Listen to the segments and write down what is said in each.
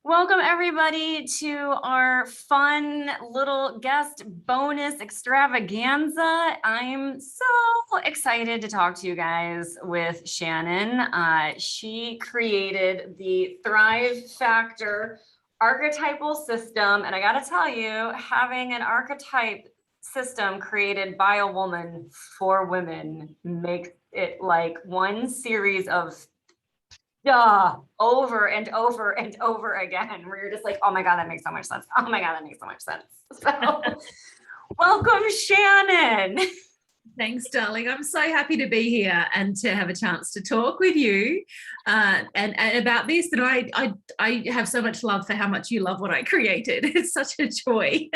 Welcome everybody to our fun little guest bonus extravaganza. I'm so excited to talk to you guys with Shannon. She created the Thrive Factor archetypal system. And I gotta tell you, having an archetype system created by a woman for women makes it like one series of over and over and over again, where you're just like, oh my God, that makes so much sense. Oh my God, that makes so much sense. So welcome, Shannon. Thanks, darling. I'm so happy to be here and to have a chance to talk with you and about this. And I have so much love for how much you love what I created. It's such a joy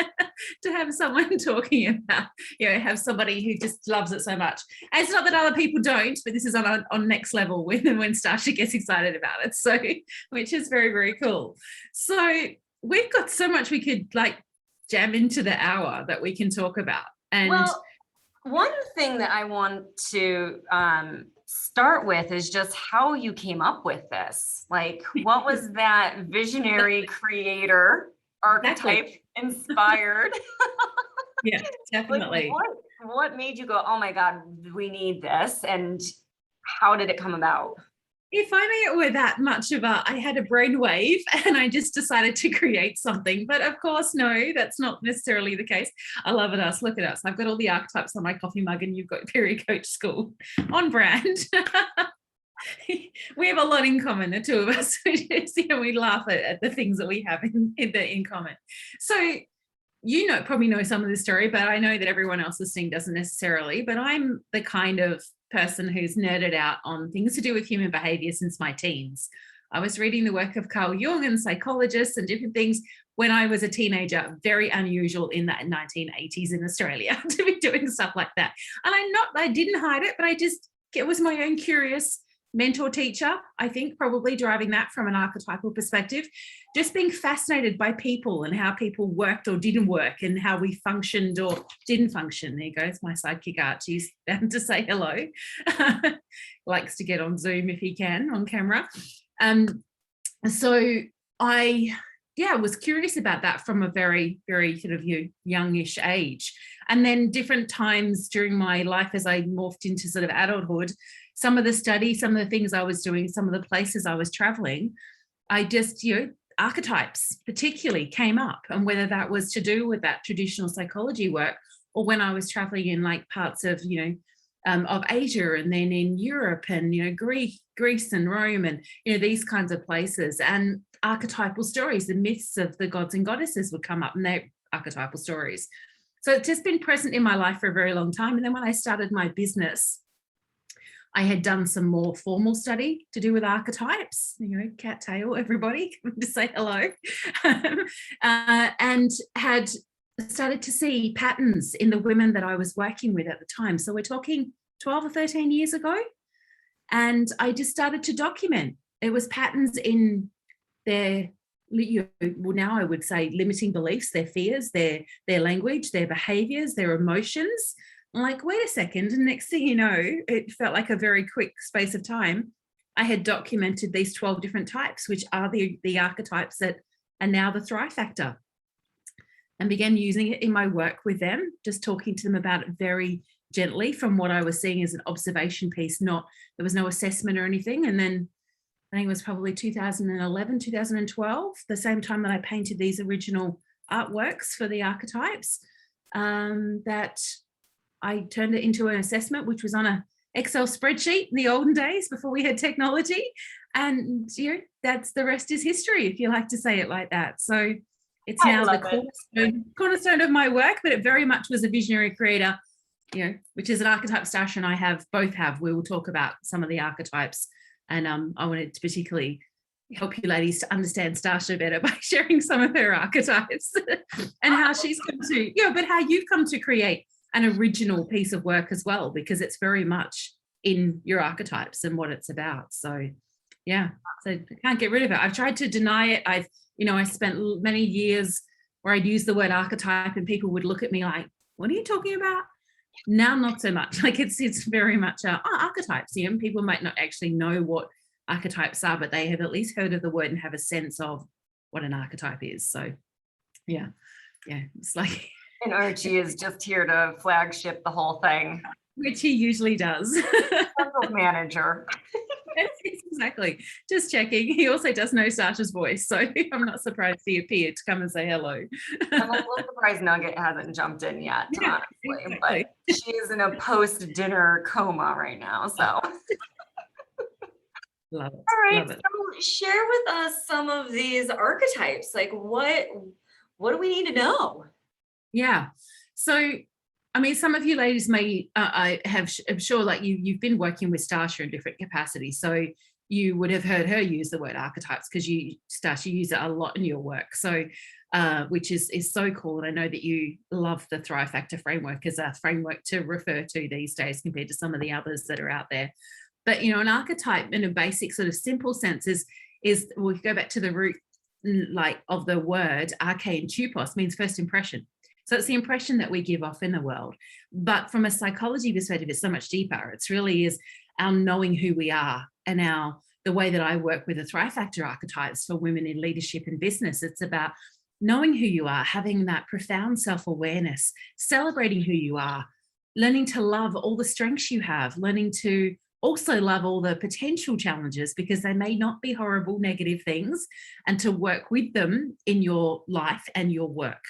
to have someone talking about, have somebody who just loves it so much. And it's not that other people don't, but this is on next level when Stasha gets excited about it. So, which is very, very cool. So we've got so much we could jam into the hour that we can talk about. And one thing that I want to start with is just how you came up with this. Like, what was that visionary creator archetype inspired? Yeah, definitely. What made you go, oh my God, we need this? And how did it come about? If only it were that much of I had a brainwave and I just decided to create something. But of course, no, that's not necessarily the case. I love it. Look at us. I've got all the archetypes on my coffee mug and you've got Period Coach School on brand. We have a lot in common, the two of us. We laugh at the things that we have in common. So, probably know some of the story, but I know that everyone else listening doesn't necessarily. But I'm the kind of person who's nerded out on things to do with human behavior since my teens. I was reading the work of Carl Jung and psychologists and different things when I was a teenager. Very unusual in the 1980s in Australia to be doing stuff like that. And I didn't hide it, but it was my own curious mentor teacher, I think, probably driving that from an archetypal perspective, just being fascinated by people and how people worked or didn't work and how we functioned or didn't function. There goes my sidekick Archie's bound to say hello. Likes to get on Zoom if he can, on camera. So I was curious about that from a very, very sort of youngish age. And then different times during my life as I morphed into sort of adulthood, some of the study, some of the things I was doing, some of the places I was traveling, I just, archetypes particularly came up, and whether that was to do with that traditional psychology work or when I was traveling in parts of, of Asia and then in Europe and, Greece and Rome and, these kinds of places, and archetypal stories, the myths of the gods and goddesses would come up and they're archetypal stories. So it's just been present in my life for a very long time. And then when I started my business, I had done some more formal study to do with archetypes, cat tail, everybody, come to say hello, and had started to see patterns in the women that I was working with at the time. So we're talking 12 or 13 years ago. And I just started to document. It was patterns in their, now I would say, limiting beliefs, their fears, their language, their behaviors, their emotions. I'm like, wait a second. And next thing you know, it felt like a very quick space of time. I had documented these 12 different types, which are the archetypes that are now the Thrive Factor, and began using it in my work with them, just talking to them about it very gently from what I was seeing as an observation piece. There was no assessment or anything. And then I think it was probably 2011, 2012, the same time that I painted these original artworks for the archetypes, that I turned it into an assessment, which was on an Excel spreadsheet in the olden days before we had technology. And that's the rest is history, if you like to say it like that. So it's now the cornerstone of my work, but it very much was a visionary creator, which is an archetype Stasha and I both have. We will talk about some of the archetypes. And I wanted to particularly help you ladies to understand Stasha better by sharing some of her archetypes and how she's come to, but how you've come to create an original piece of work as well, because it's very much in your archetypes and what it's about. So so I can't get rid of it. I've tried to deny it. I spent many years where I'd use the word archetype and people would look at me like, what are you talking about? Now, not so much. It's very much archetypes. People might not actually know what archetypes are, but they have at least heard of the word and have a sense of what an archetype is. So yeah, it's like And Archie is just here to flagship the whole thing. which he usually does. Manager. Exactly. Just checking. He also does know Stasha's voice, so I'm not surprised he appeared to come and say hello. I'm a little surprised Nugget hasn't jumped in yet, Yeah, honestly, exactly. but she's in a post-dinner coma right now, so. Love it. All right, Love it. so share with us some of these archetypes. Like what do we need to know? Yeah. So, I mean, some of you ladies may, I'm sure like you've been working with Stasha in different capacities. So you would have heard her use the word archetypes because Stasha, you use it a lot in your work. So, which is so cool. And I know that you love the Thrive Factor framework as a framework to refer to these days compared to some of the others that are out there. But, you know, an archetype in a basic sort of simple sense is we'll go back to the root like of the word arche and tupos means first impression. So it's the impression that we give off in the world. But from a psychology perspective, it's so much deeper. It's really is our knowing who we are and the way that I work with the Thrive Factor archetypes for women in leadership and business. It's about knowing who you are, having that profound self-awareness, celebrating who you are, learning to love all the strengths you have, learning to also love all the potential challenges because they may not be horrible, negative things, and to work with them in your life and your work.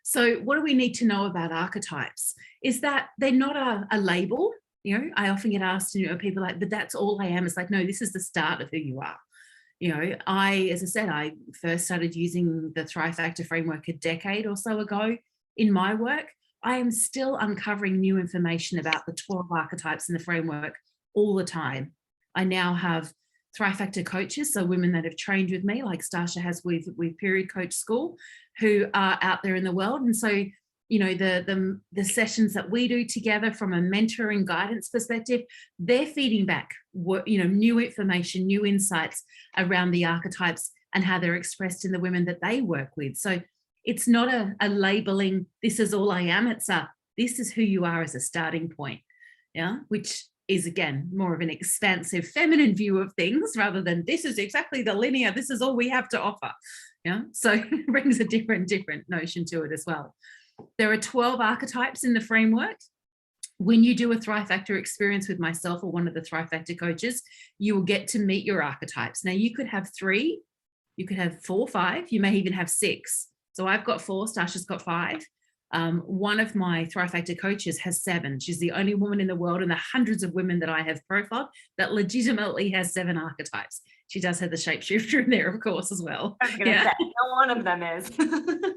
So what do we need to know about archetypes is that they're not a label. You know, I often get asked, you know, people like, but that's all I am. It's like, no, this is the start of who you are. You know, as I said, I first started using the Thrive Factor framework a decade or so ago in my work. I am still uncovering new information about the 12 archetypes in the framework all the time. I now have Thrive Factor coaches, so women that have trained with me, like Stasha has with Period Coach School, who are out there in the world. And so, you know, the sessions that we do together from a mentoring guidance perspective, they're feeding back, you know, new information, new insights around the archetypes and how they're expressed in the women that they work with. So it's not a labeling, this is all I am. It's this is who you are as a starting point. Yeah, which is again more of an expansive feminine view of things rather than this is exactly the linear, this is all we have to offer. Yeah, so it brings a different notion to it as well. There are 12 archetypes in the framework. When you do a Thrive Factor experience with myself or one of the Thrive Factor coaches, you will get to meet your archetypes. Now you could have 3, you could have 4, 5, you may even have 6. So I've got 4, Stasha's got 5. One of my Thrive Factor coaches has 7. She's the only woman in the world in the hundreds of women that I have profiled that legitimately has 7 archetypes. She does have the shapeshifter in there, of course, as well. I was going to say, no one of them is.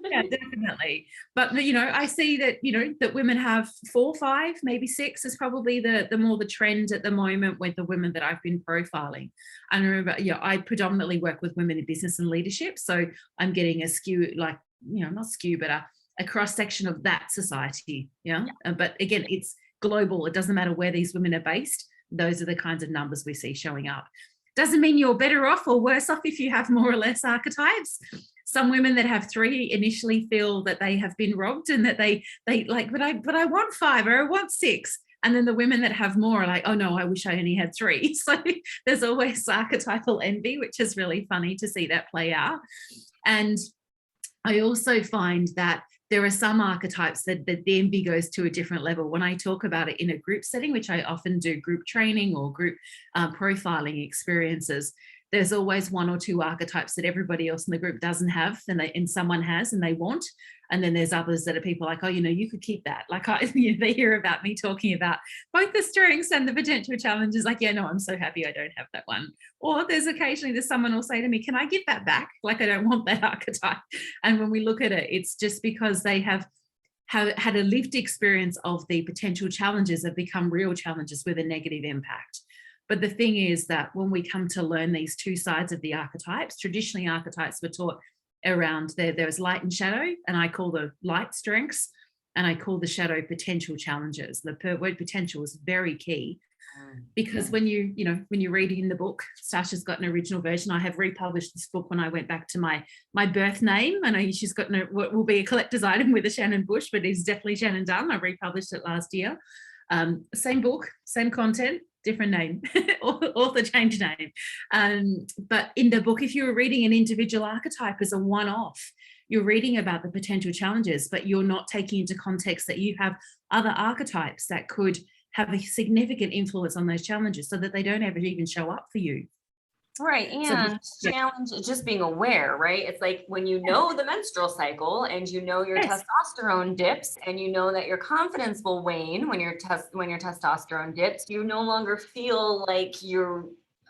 Yeah, definitely. But, you know, I see that, you know, that women have 4, 5, maybe 6 is probably the more the trend at the moment with the women that I've been profiling. And remember, yeah, I predominantly work with women in business and leadership. So I'm getting a skew, like, you know, not skew, but a cross section of that society. Yeah. But again, it's global. It doesn't matter where these women are based. Those are the kinds of numbers we see showing up. Doesn't mean you're better off or worse off if you have more or less archetypes. Some women that have 3 initially feel that they have been robbed and that they like, but I want 5 or I want 6. And then the women that have more are like, oh no, I wish I only had 3. So there's always archetypal envy, which is really funny to see that play out. And I also find that there are some archetypes that the envy goes to a different level. When I talk about it in a group setting, which I often do group training or group profiling experiences, there's always 1 or 2 archetypes that everybody else in the group doesn't have and someone has and they want. And then there's others that are people like, oh, you know, you could keep that. Like, you know, they hear about me talking about both the strengths and the potential challenges. Like, yeah, no, I'm so happy I don't have that one. Or there's someone will say to me, can I give that back? Like, I don't want that archetype. And when we look at it, it's just because they have had a lived experience of the potential challenges have become real challenges with a negative impact. But the thing is that when we come to learn these 2 sides of the archetypes, traditionally archetypes were taught around there's light and shadow, and I call the light strengths and I call the shadow potential challenges. The word potential is very key because when you read in the book, Stasha's got an original version. I have republished this book when I went back to my birth name. I know she's got what will be a collector's item with a Shannon Bush, but it's definitely Shannon Dunn. I republished it last year. Same book, same content, different name, author changed name. But in the book, if you were reading an individual archetype as a one-off, you're reading about the potential challenges, but you're not taking into context that you have other archetypes that could have a significant influence on those challenges so that they don't ever even show up for you. Right. And challenge is just being aware, right? It's like when you know the menstrual cycle and you know your testosterone dips and you know that your confidence will wane when your testosterone dips, you no longer feel like you're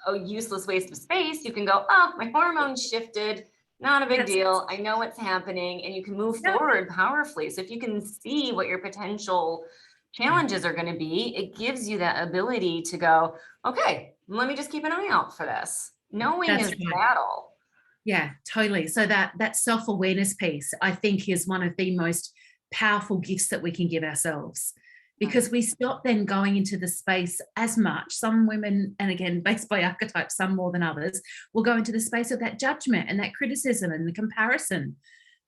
a useless waste of space. You can go, oh, my hormones shifted. Not a big deal. I know what's happening, and you can move forward powerfully. So if you can see what your potential challenges are going to be, it gives you that ability to go, okay, let me just keep an eye out for this. Knowing is the battle. Yeah, totally. So that self-awareness piece, I think, is one of the most powerful gifts that we can give ourselves, because we stop then going into the space as much. Some women, and again, based by archetypes, some more than others, will go into the space of that judgment and that criticism and the comparison.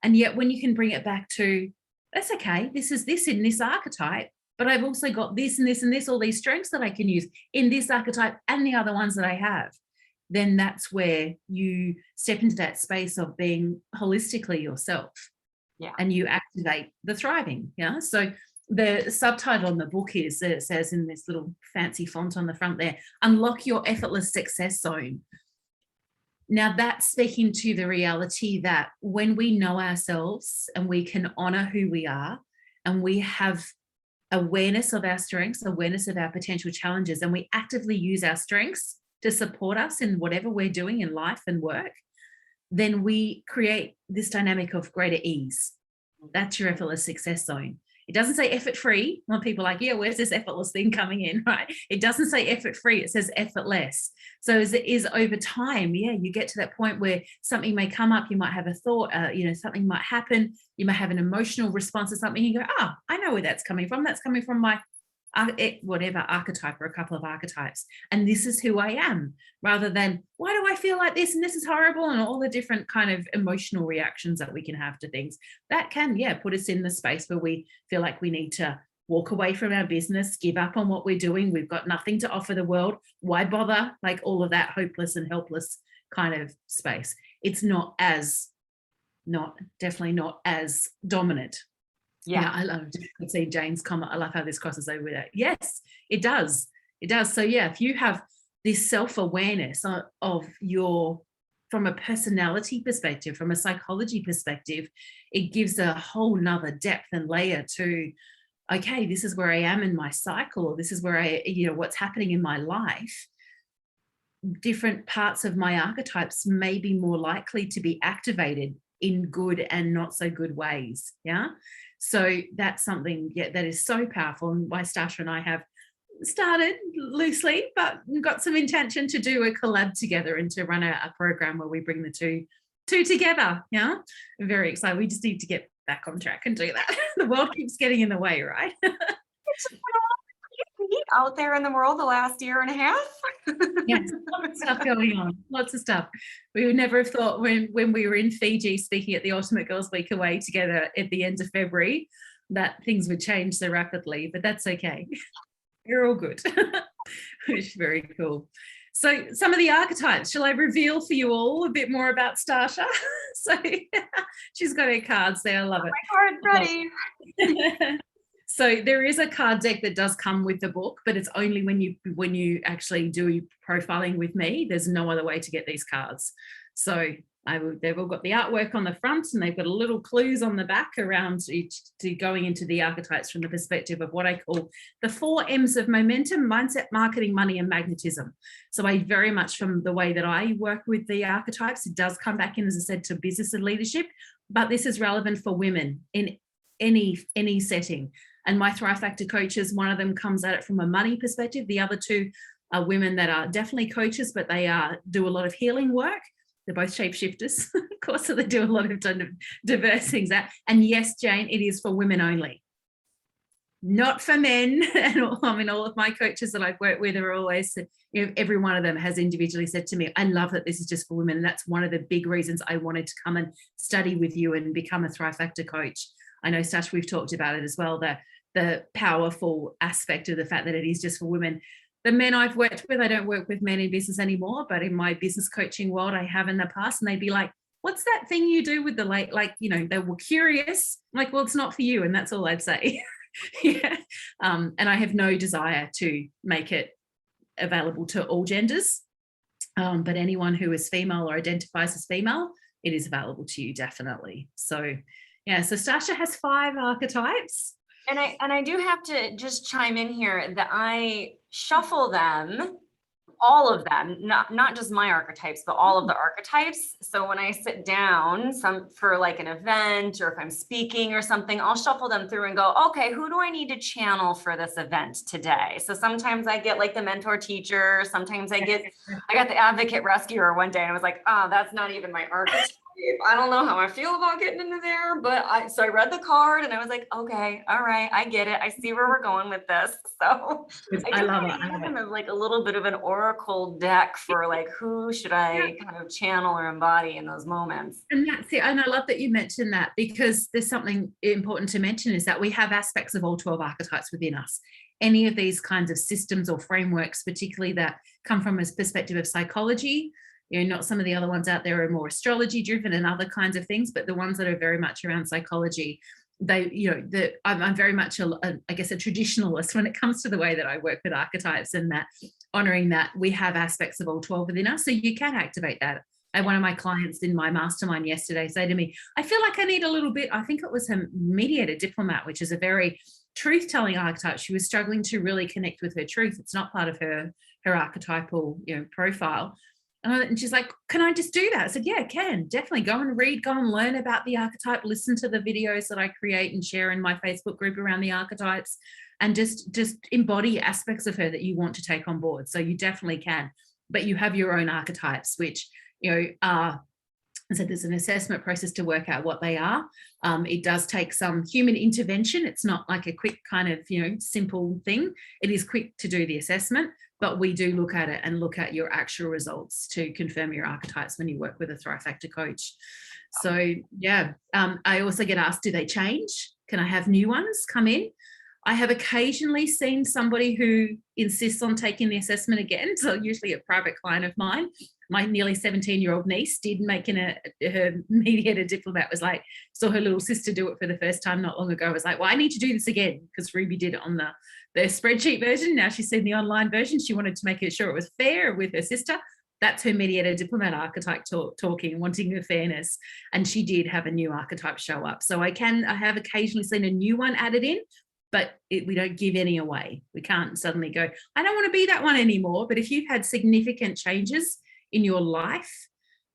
And yet when you can bring it back to, that's okay, this is this in this archetype, but I've also got this and this and this, all these strengths that I can use in this archetype and the other ones that I have, then that's where you step into that space of being holistically yourself. Yeah. And you activate the thriving. Yeah. So the subtitle on the book is, it says in this little fancy font on the front there, unlock your effortless success zone. Now that's speaking to the reality that when we know ourselves and we can honor who we are, and we have awareness of our strengths, awareness of our potential challenges, and we actively use our strengths to support us in whatever we're doing in life and work, then we create this dynamic of greater ease. That's your effortless success zone. It doesn't say effort free. When people are like, yeah, where's this effortless thing coming in, right? It doesn't say effort free. It says effortless. So as it is over time, yeah, you get to that point where something may come up. You might have a thought, something might happen. You might have an emotional response to something. You go, I know where that's coming from. That's coming from my whatever archetype or a couple of archetypes, and this is who I am, rather than why do I feel like this and this is horrible, and all the different kind of emotional reactions that we can have to things that can put us in the space where we feel like we need to walk away from our business, give up on what we're doing, we've got nothing to offer the world, why bother, like all of that hopeless and helpless kind of space. It's definitely not as dominant. Yeah, I love to see Jane's comment. I love how this crosses over with that. Yes, it does. It does. So yeah, if you have this self-awareness of your, from a personality perspective, from a psychology perspective, it gives a whole nother depth and layer to, okay, this is where I am in my cycle, or this is where what's happening in my life. Different parts of my archetypes may be more likely to be activated in good and not so good ways. Yeah. So that's something that is so powerful, and why Stasha and I have started loosely, but got some intention to do a collab together and to run a program where we bring the two together. Yeah, I'm very excited. We just need to get back on track and do that. The world keeps getting in the way, right? Out there in the world the last year and a half. Yes, lots of stuff going on, lots of stuff. We would never have thought when we were in Fiji speaking at the Ultimate Girls Week away together at the end of February that things would change so rapidly, but that's okay. We're all good. Which is very cool. So some of the archetypes, shall I reveal for you all a bit more about Stasha? So she's got her cards there. I love it. My card's ready. So there is a card deck that does come with the book, but it's only when you actually do profiling with me. There's no other way to get these cards. So they've all got the artwork on the front, and they've got a little clues on the back around to going into the archetypes from the perspective of what I call the 4 M's of momentum, mindset, marketing, money, and magnetism. So I very much, from the way that I work with the archetypes, it does come back in, as I said, to business and leadership, but this is relevant for women in any setting. And my Thrive Factor coaches, one of them comes at it from a money perspective. The other 2 are women that are definitely coaches, but they do a lot of healing work. They're both shapeshifters, of course, so they do a lot of diverse things. And yes, Jane, it is for women only, not for men. And all of my coaches that I've worked with are always, every one of them has individually said to me, I love that this is just for women. And that's one of the big reasons I wanted to come and study with you and become a Thrive Factor coach. I know, Stash, we've talked about it as well, the powerful aspect of the fact that it is just for women. the men I've worked with, I don't work with men in business anymore, but in my business coaching world, I have in the past, and they'd be like, what's that thing you do with the late, like, you know, they were curious. I'm like, well, it's not for you. And that's all I'd say. Yeah. And I have no desire to make it available to all genders. But anyone who is female or identifies as female, it is available to you, definitely. So yeah, so Stasha has 5 archetypes. And I do have to just chime in here that I shuffle them, all of them, not just my archetypes, but all of the archetypes. So when I sit down for like an event, or if I'm speaking or something, I'll shuffle them through and go, okay, who do I need to channel for this event today? So sometimes I get like the mentor teacher, sometimes I got the advocate rescuer one day, and I was like, oh, that's not even my archetype. I don't know how I feel about getting into there, but so I read the card and I was like, okay, all right, I get it. I see where we're going with this. So I love it. I kind of like a little bit of an oracle deck for like, who should I kind of channel or embody in those moments? And that's it. And I love that you mentioned that, because there's something important to mention, is that we have aspects of all 12 archetypes within us. Any of these kinds of systems or frameworks, particularly that come from a perspective of psychology, you know, not some of the other ones out there are more astrology driven and other kinds of things, but the ones that are very much around psychology, they, you know, I'm very much I guess a traditionalist when it comes to the way that I work with archetypes, and that honoring that we have aspects of all 12 within us, so you can activate that. I had one of my clients in my mastermind yesterday say to me, I feel like I need a little bit, I think it was a mediator diplomat, which is a very truth-telling archetype. She was struggling to really connect with her truth. It's not part of her archetypal, you know, profile. And she's like, can I just do that? I said, yeah, can definitely go and read, go and learn about the archetype, listen to the videos that I create and share in my Facebook group around the archetypes, and just embody aspects of her that you want to take on board. So you definitely can, but you have your own archetypes, which, you know, are, so there's an assessment process to work out what they are. It does take some human intervention. It's not like a quick kind of, you know, simple thing. It is quick to do the assessment, but we do look at it and look at your actual results to confirm your archetypes when you work with a Thrive Factor coach. So yeah, I also get asked, do they change? Can I have new ones come in? I have occasionally seen somebody who insists on taking the assessment again. So usually a private client of mine, my nearly 17-year-old niece did make her mediator diplomat was like, saw her little sister do it for the first time not long ago, was like, well, I need to do this again, because Ruby did it on the spreadsheet version. Now she's seen the online version. She wanted to make sure it was fair with her sister. That's her mediator diplomat archetype talking, wanting the fairness. And she did have a new archetype show up. So I have occasionally seen a new one added in, but we don't give any away. We can't suddenly go, I don't want to be that one anymore. But if you've had significant changes in your life,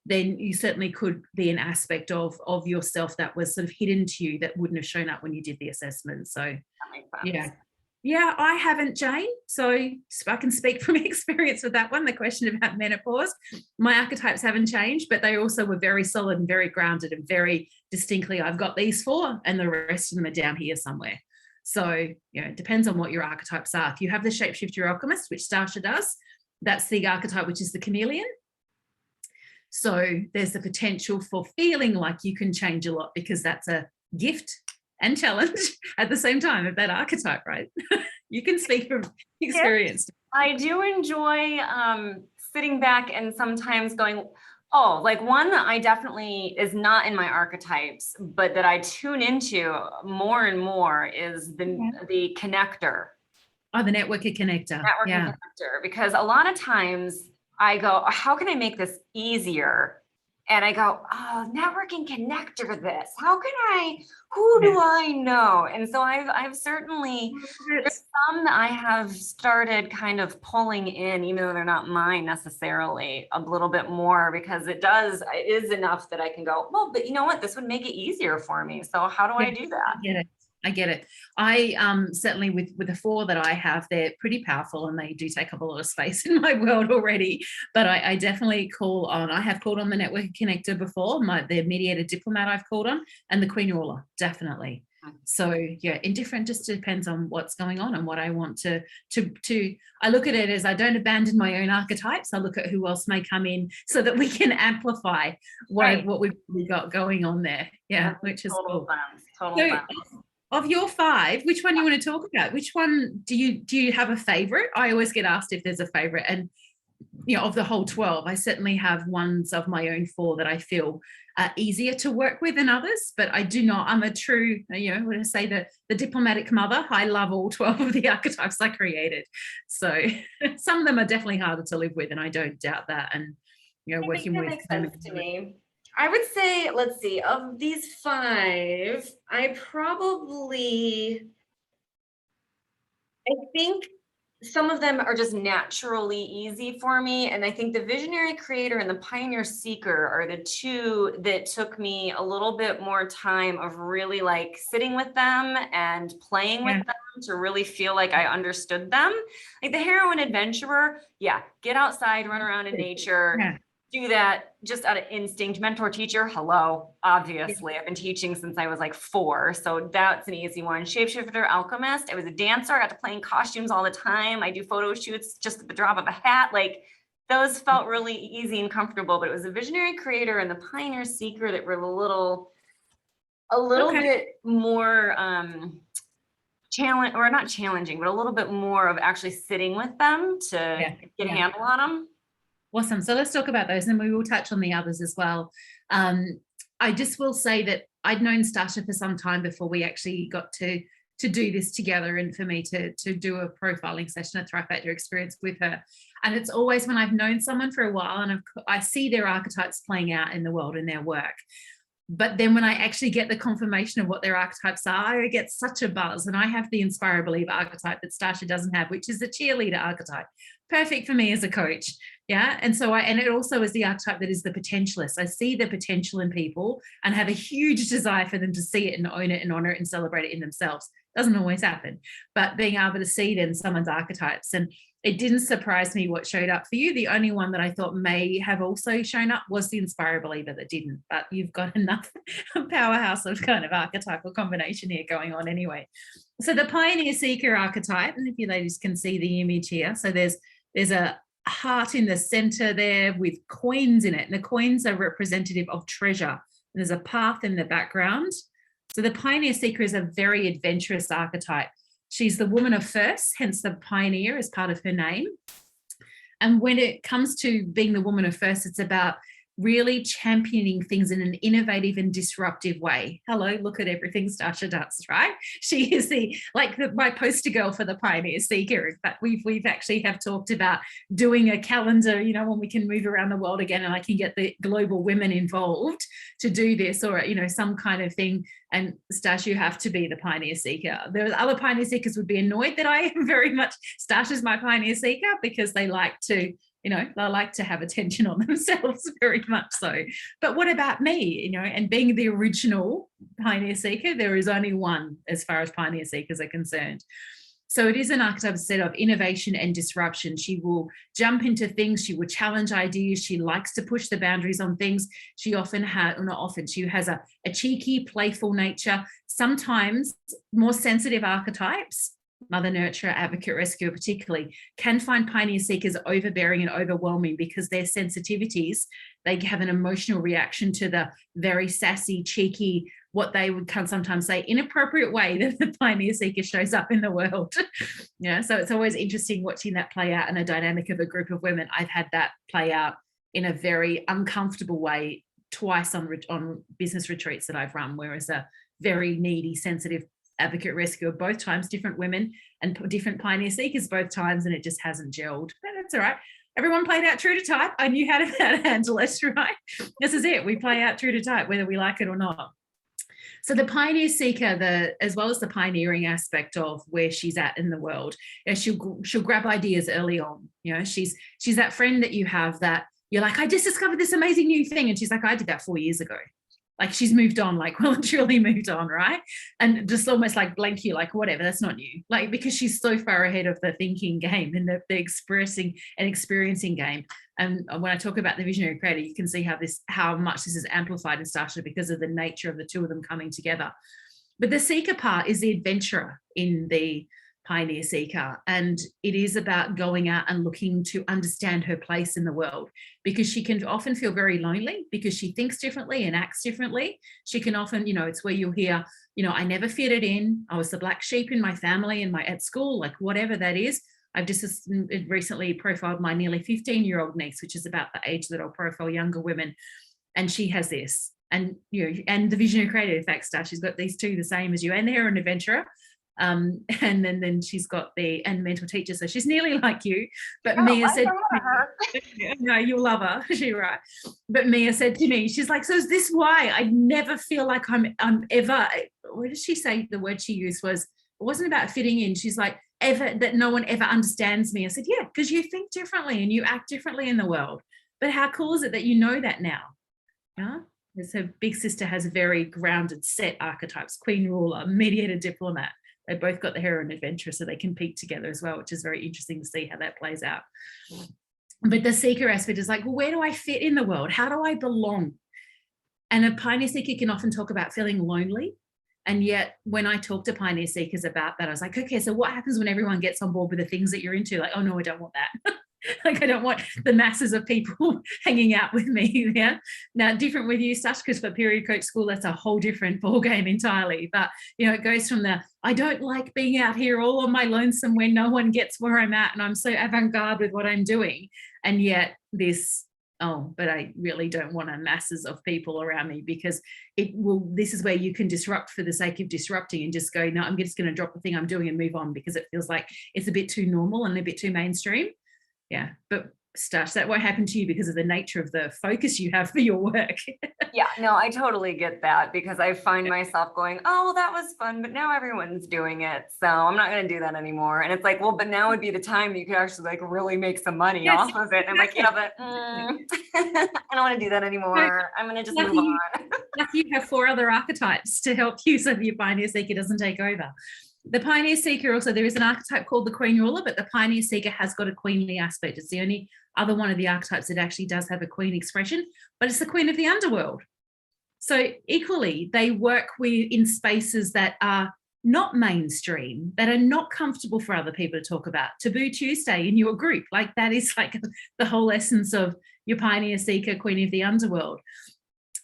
then you certainly could be an aspect of yourself that was sort of hidden to you that wouldn't have shown up when you did the assessment. So yeah, I haven't, Jane. So I can speak from experience with that one, the question about menopause. My archetypes haven't changed, but they also were very solid and very grounded and very distinctly, I've got these 4 and the rest of them are down here somewhere. So, you know, it depends on what your archetypes are. If you have the Shapeshifter Alchemist, which Stasha does, that's the archetype which is the chameleon. So there's the potential for feeling like you can change a lot, because that's a gift and challenge at the same time of that archetype, right? You can speak from experience. I do enjoy sitting back and sometimes going, oh, like one that I definitely is not in my archetypes, but that I tune into more and more is the connector. Oh, the networking connector. Networking connector, because a lot of times I go, how can I make this easier? And I go, oh, networking connector this. Who do I know? And so I've certainly, there's some that I have started kind of pulling in, even though they're not mine necessarily, a little bit more, because it is enough that I can go, well, but you know what? This would make it easier for me. So how do I do that? I get it. I certainly with the 4 that I have, they're pretty powerful and they do take up a lot of space in my world already. But I definitely I have called on the network connector before, the mediator diplomat I've called on, and the queen ruler, definitely. So yeah, indifferent, just depends on what's going on and what I want to I look at it as I don't abandon my own archetypes. I look at who else may come in so that we can amplify what we've got going on there. Yeah, which is total cool. Total Of your 5, which one you want to talk about? Which one do you have a favorite? I always get asked if there's a favorite, and of the whole 12, I certainly have ones of my own 4 that I feel are easier to work with than others. But I do not. I'm a true, when I say the diplomatic mother, I love all 12 of the archetypes I created. So some of them are definitely harder to live with, and I don't doubt that. And working with makes sense to me. I would say, let's see, of these 5, I think some of them are just naturally easy for me. And I think the Visionary Creator and the Pioneer Seeker are the 2 that took me a little bit more time of really like sitting with them and playing with them to really feel like I understood them. Like the Heroine Adventurer, get outside, run around in nature, do that just out of instinct. Mentor teacher, hello, obviously. I've been teaching since I was like 4, so that's an easy one. Shapeshifter Alchemist, I was a dancer, I got to play in costumes all the time. I do photo shoots just at the drop of a hat. Like those felt really easy and comfortable, but it was the Visionary Creator and the Pioneer Seeker that were a little bit more not challenging, but a little bit more of actually sitting with them to get a handle on them. Awesome. So let's talk about those, and we will touch on the others as well. I just will say that I'd known Stasha for some time before we actually got to do this together, and for me to do a profiling session, a Thrive Factor experience with her. And it's always when I've known someone for a while and I see their archetypes playing out in the world in their work. But then when I actually get the confirmation of what their archetypes are, I get such a buzz. And I have the Inspire Believe archetype that Stasha doesn't have, which is the cheerleader archetype. Perfect for me as a coach. Yeah. And so and it also is the archetype that is the potentialist. I see the potential in people and have a huge desire for them to see it and own it and honor it and celebrate it in themselves. Doesn't always happen, but being able to see then someone's archetypes. And it didn't surprise me what showed up for you. The only one that I thought may have also shown up was the Inspire Believer that didn't, but you've got enough powerhouse of kind of archetypal combination here going on anyway. So the Pioneer Seeker archetype, and if you ladies can see the image here, so there's a heart in the center there with coins in it, and the coins are representative of treasure. There's a path in the background. So the Pioneer Seeker is a very adventurous archetype. She's the woman of first, hence the pioneer as part of her name. And when it comes to being the woman of first, it's about really championing things in an innovative and disruptive way. Hello, look at everything Stasha does, right? She is my poster girl for the Pioneer Seeker. In fact, we've actually have talked about doing a calendar, when we can move around the world again and I can get the global women involved to do this, or, some kind of thing. And Stasha, you have to be the Pioneer Seeker. There are other Pioneer Seekers would be annoyed that I am very much, Stasha's my Pioneer Seeker, because they like to have attention on themselves very much so. But what about me, and being the original Pioneer Seeker, there is only one as far as Pioneer Seekers are concerned. So it is an archetype set of innovation and disruption. She will jump into things. She will challenge ideas. She likes to push the boundaries on things. She often she has a cheeky, playful nature. Sometimes more sensitive archetypes, Mother Nurturer, Advocate, Rescuer particularly, can find Pioneer Seekers overbearing and overwhelming because their sensitivities, they have an emotional reaction to the very sassy, cheeky, what they would sometimes say inappropriate way that the Pioneer Seeker shows up in the world. So it's always interesting watching that play out in a dynamic of a group of women. I've had that play out in a very uncomfortable way twice on business retreats that I've run, whereas a very needy, sensitive Advocate, Rescuer, both times different women and different Pioneer Seekers both times, and it just hasn't gelled. But that's all right. Everyone played out true to type. I knew how to handle it, right? This is it. We play out true to type, whether we like it or not. So the Pioneer Seeker, as well as the pioneering aspect of where she's at in the world, she'll grab ideas early on. She's that friend that you have that you're like, I just discovered this amazing new thing, and she's like, I did that 4 years ago. Like she's moved on, well and truly moved on, right? And just almost like blank you, like whatever, that's not new. Because she's so far ahead of the thinking game and the expressing and experiencing game. And when I talk about the Visionary Creator, you can see how much this is amplified in Stasha because of the nature of the two of them coming together. But the Seeker part is the adventurer in the pioneer seeker, and it is about going out and looking to understand her place in the world, because she can often feel very lonely because she thinks differently and acts differently. She can often, it's where you'll hear, I never fitted in. I was the black sheep in my family and at school, like whatever that is. I've just recently profiled my nearly 15-year-old niece, which is about the age that I'll profile younger women. And she has this. And, and the Visionary Creator, in fact, she's got these two the same as you, and the Heroine Adventurer. And then she's got the mental teacher. So she's nearly like you. But Mia said, no, you'll love her. She's right. But Mia said to me, she's like, so is this why I never feel like I'm ever, what did she say? The word she used was, it wasn't about fitting in. She's like, ever, that no one ever understands me. I said, yeah, because you think differently and you act differently in the world. But how cool is it that you know that now? Yeah. So big sister has a very grounded set archetypes: queen, ruler, mediator, diplomat. They both got the heroine adventurer, so they compete together as well, which is very interesting to see how that plays out. But the seeker aspect is like, well, where do I fit in the world? How do I belong? And a pioneer seeker can often talk about feeling lonely. And yet when I talk to pioneer seekers about that, I was like, okay, so what happens when everyone gets on board with the things that you're into? Like, oh no, I don't want that. Like, I don't want the masses of people hanging out with me. Yeah. Now, different with you, Stash, because for period coach school, that's a whole different ball game entirely. But, it goes from I don't like being out here all on my lonesome where no one gets where I'm at and I'm so avant-garde with what I'm doing. And yet this, but I really don't want a masses of people around me, because this is where you can disrupt for the sake of disrupting and just go, no, I'm just going to drop the thing I'm doing and move on, because it feels like it's a bit too normal and a bit too mainstream. Yeah, but Stash, that won't happen to you because of the nature of the focus you have for your work. Yeah, no, I totally get that, because I find myself going, oh, well, that was fun, but now everyone's doing it, so I'm not going to do that anymore. And it's like, well, but now would be the time you could actually like really make some money off of it. And I'm like, yeah, but I don't want to do that anymore. I'm going to just move on. Lucky you have 4 other archetypes to help you so your pioneer seeker doesn't take over. The pioneer seeker also, there is an archetype called the queen ruler, but the pioneer seeker has got a queenly aspect. It's the only other one of the archetypes that actually does have a queen expression, but it's the queen of the underworld. So equally, they work in spaces that are not mainstream, that are not comfortable for other people to talk about. Taboo Tuesday in your group, like that is like the whole essence of your pioneer seeker, queen of the underworld.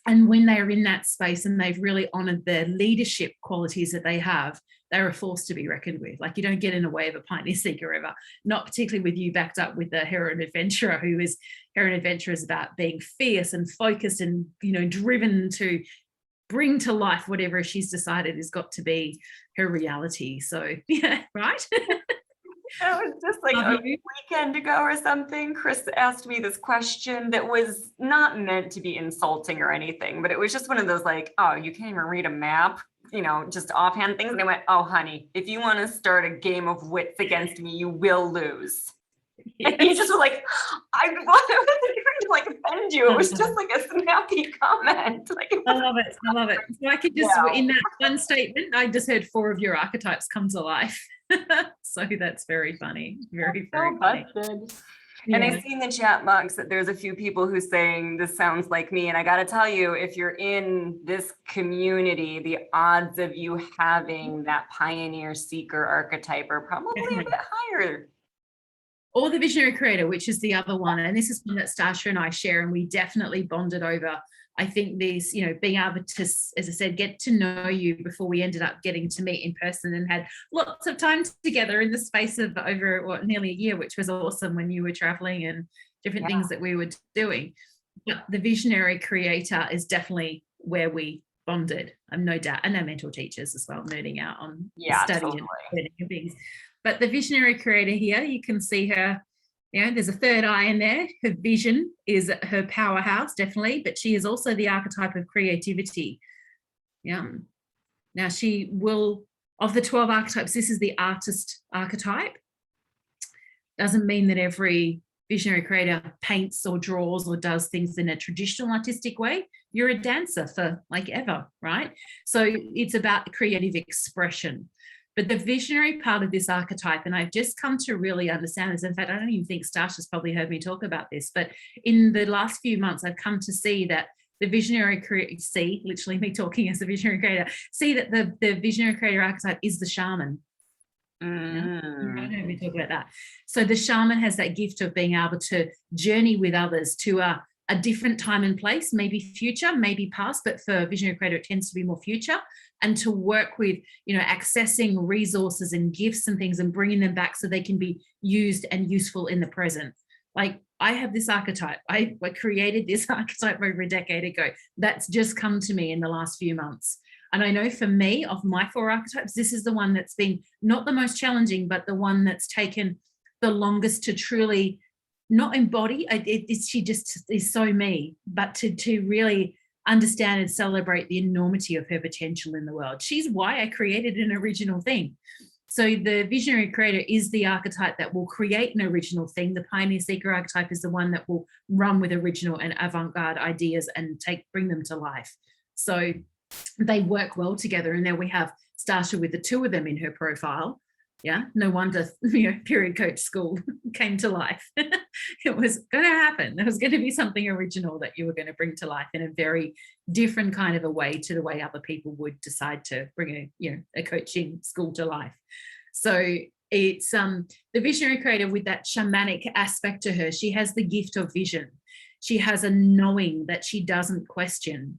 And when they're in that space and they've really honored the leadership qualities that they have, they're a force to be reckoned with. Like, you don't get in the way of a pioneer seeker ever, not particularly with you backed up with the heroine adventurer, heroine adventurer is about being fierce and focused and, driven to bring to life whatever she's decided has got to be her reality. So, yeah, right? It was just like a weekend ago or something. Chris asked me this question that was not meant to be insulting or anything, but it was just one of those like, oh, you can't even read a map, just offhand things. And I went, oh, honey, if you want to start a game of wits against me, you will lose. Yes. And he just was like, I wasn't trying to like offend you. It was just like a snappy comment. I love it. So I could just, in that one statement, I just heard 4 of your archetypes come to life. So that's very funny. Very funny. Yeah. And I see in the chat box that there's a few people who saying this sounds like me. And I got to tell you, if you're in this community, the odds of you having that pioneer seeker archetype are probably a bit higher. Or the visionary creator, which is the other one. And this is one that Stasha and I share, and we definitely bonded over. I think these, being able to, as I said, get to know you before we ended up getting to meet in person and had lots of time together in the space of over nearly a year, which was awesome when you were traveling and different things that we were doing. But the visionary creator is definitely where we bonded, no doubt, and our mentor teachers as well, nerding out on study and things. But the visionary creator here, you can see her, there's a third eye in there. Her vision is her powerhouse, definitely, but she is also the archetype of creativity. Yeah. Now she will, of the 12 archetypes, this is the artist archetype. Doesn't mean that every visionary creator paints or draws or does things in a traditional artistic way. You're a dancer for like ever, right? So it's about creative expression. But the visionary part of this archetype, and I've just come to really understand this. In fact, I don't even think Stasha's probably heard me talk about this, but in the last few months, I've come to see that the visionary creator, literally me talking as a visionary creator, see that the visionary creator archetype is the shaman. I heard me talk about that. So the shaman has that gift of being able to journey with others to a different time and place, maybe future, maybe past, but for Visionary Creator, it tends to be more future, and to work with, accessing resources and gifts and things and bringing them back so they can be used and useful in the present. Like, I have this archetype. I created this archetype over a decade ago. That's just come to me in the last few months. And I know for me, of my 4 archetypes, this is the one that's been not the most challenging, but the one that's taken the longest to truly not embody. She just is so me, but to really understand and celebrate the enormity of her potential in the world. She's why I created an original thing. So the Visionary Creator is the archetype that will create an original thing. The Pioneer Seeker archetype is the one that will run with original and avant-garde ideas and bring them to life. So they work well together. And then we have Stasha with the 2 of them in her profile. Yeah, no wonder, period coach school came to life. It was going to happen. There was going to be something original that you were going to bring to life in a very different kind of a way to the way other people would decide to bring a coaching school to life. So it's the Visionary Creator with that shamanic aspect to her. She has the gift of vision. She has a knowing that she doesn't question.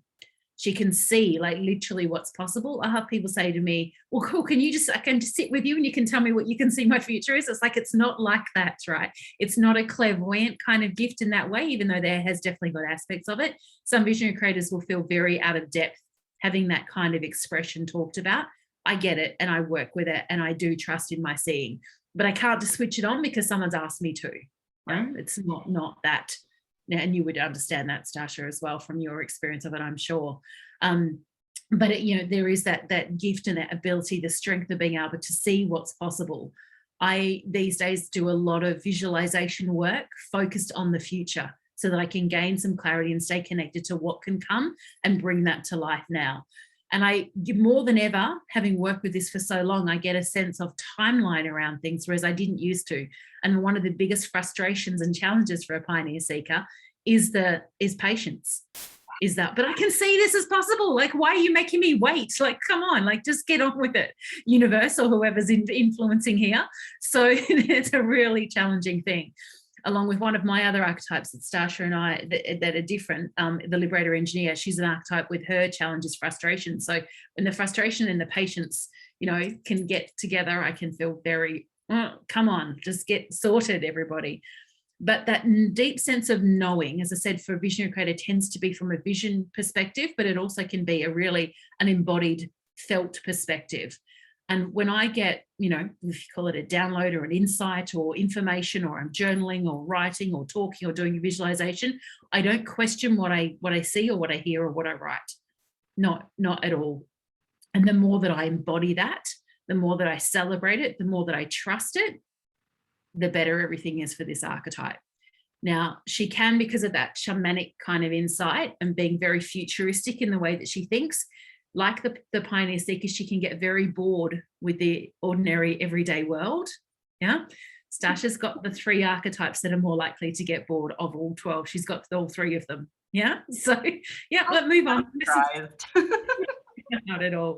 She can see, like, literally what's possible. I have people say to me, well, cool, I can just sit with you and you can tell me what you can see my future is. It's like, it's not like that, right? It's not a clairvoyant kind of gift in that way, even though there has definitely got aspects of it. Some visionary creators will feel very out of depth having that kind of expression talked about. I get it, and I work with it, and I do trust in my seeing, but I can't just switch it on because someone's asked me to. Right? It's not that. And you would understand that, Stasha, as well from your experience of it, I'm sure. But there is that gift and that ability, the strength of being able to see what's possible. I these days do a lot of visualization work focused on the future so that I can gain some clarity and stay connected to what can come and bring that to life now. And I, more than ever, having worked with this for so long, I get a sense of timeline around things, whereas I didn't used to. And one of the biggest frustrations and challenges for a pioneer seeker is patience. Is that, but I can see this is possible. Like, why are you making me wait? Like, come on, like, just get on with it, universe, or whoever's influencing here. So it's a really challenging thing. Along with one of my other archetypes, it's Stasha and I, that are different, the Liberator Engineer. She's an archetype with her challenges, frustration. So when the frustration and the patience, can get together, I can feel very, come on, just get sorted, everybody. But that deep sense of knowing, as I said, for a visionary creator tends to be from a vision perspective, but it also can be an embodied, felt perspective. And when I get, if you call it a download or an insight or information, or I'm journaling or writing or talking or doing a visualization, I don't question what I see or what I hear or what I write. Not at all. And the more that I embody that, the more that I celebrate it, the more that I trust it, the better everything is for this archetype. Now, she can, because of that shamanic kind of insight and being very futuristic in the way that she thinks, like the pioneer seeker, she can get very bored with the ordinary everyday world. Yeah. Stasha's got the 3 archetypes that are more likely to get bored of all 12. She's got all 3 of them. Yeah. So yeah, let's move on. Not at all.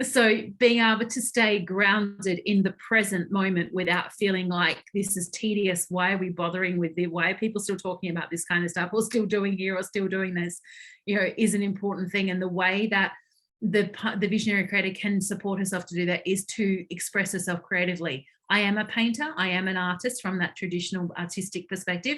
So being able to stay grounded in the present moment without feeling like this is tedious. Why are we bothering with it? Why are people still talking about this kind of stuff, or still doing here, or still doing this, is an important thing. And the way that the visionary creator can support herself to do that is to express herself creatively. I am a painter. I am an artist from that traditional artistic perspective.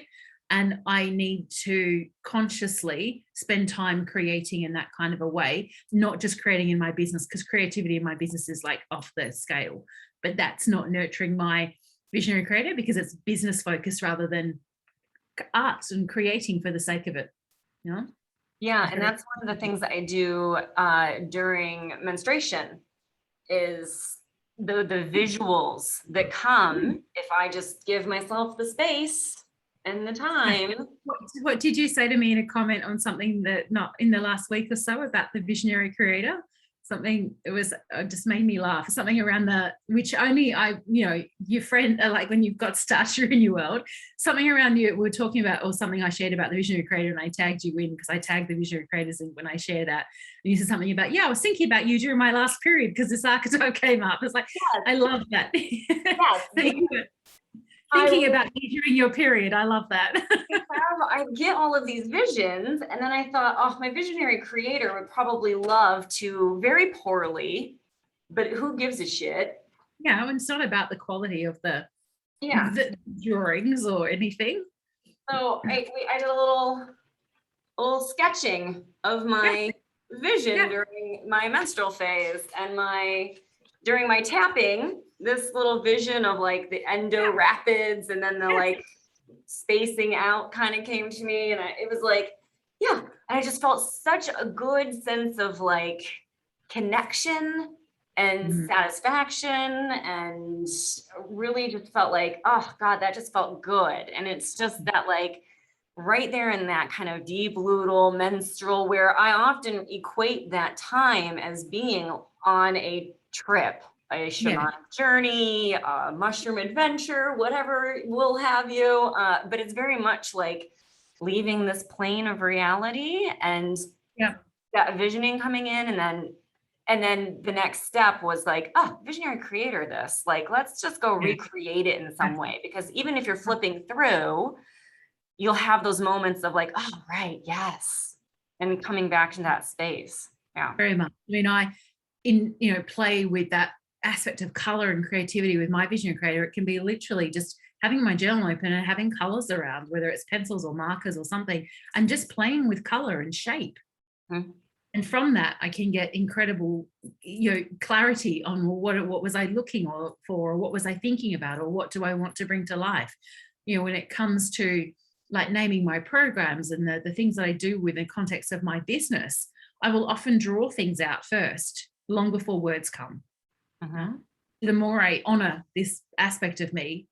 And I need to consciously spend time creating in that kind of a way, not just creating in my business, because creativity in my business is like off the scale. But that's not nurturing my visionary creator, because it's business focused rather than art and creating for the sake of it. Yeah, and that's one of the things that I do during menstruation is the visuals that come if I just give myself the space and the time. What did you say to me in a comment on something that not in the last week or so about the visionary creator? something, it was just made me laugh, something around which only your friend, like when you've got Stasha in your world, something around you, we're talking about, or something I shared about the Visionary Creator, and I tagged you in because I tagged the Visionary Creators in when I share that. And you said something about, I was thinking about you during my last period because this archetype came up. It's like, yes. I love that. Yes. Thinking about you during your period. I love that. I get all of these visions, and then I thought, oh, my visionary creator would probably love to, very poorly, but who gives a shit? Yeah, and it's not about the quality of the drawings or anything. So I did a little sketching of my vision during my menstrual phase, and during my tapping, this little vision of like the endo rapids and then the like spacing out kind of came to me, and it was like, and I just felt such a good sense of like connection and satisfaction, and really just felt like, oh God, that just felt good. And it's just that like right there in that kind of deep luteal menstrual, where I often equate that time as being on a trip, a shamanic journey, a mushroom adventure, whatever will have you. But it's very much like leaving this plane of reality, and that visioning coming in, and then the next step was like, oh, visionary creator, this, like, let's just go recreate it in some way. Because even if you're flipping through, you'll have those moments of like, oh, right, yes. And coming back to that space. Yeah. Very much. I mean, play with that aspect of color and creativity with my visionary creator. It can be literally just having my journal open and having colors around, whether it's pencils or markers or something, and just playing with color and shape. And from that, I can get incredible, clarity on what was I looking for, or what was I thinking about, or what do I want to bring to life? When it comes to like naming my programs and the things that I do within the context of my business, I will often draw things out first, long before words come. The more I honor this aspect of me,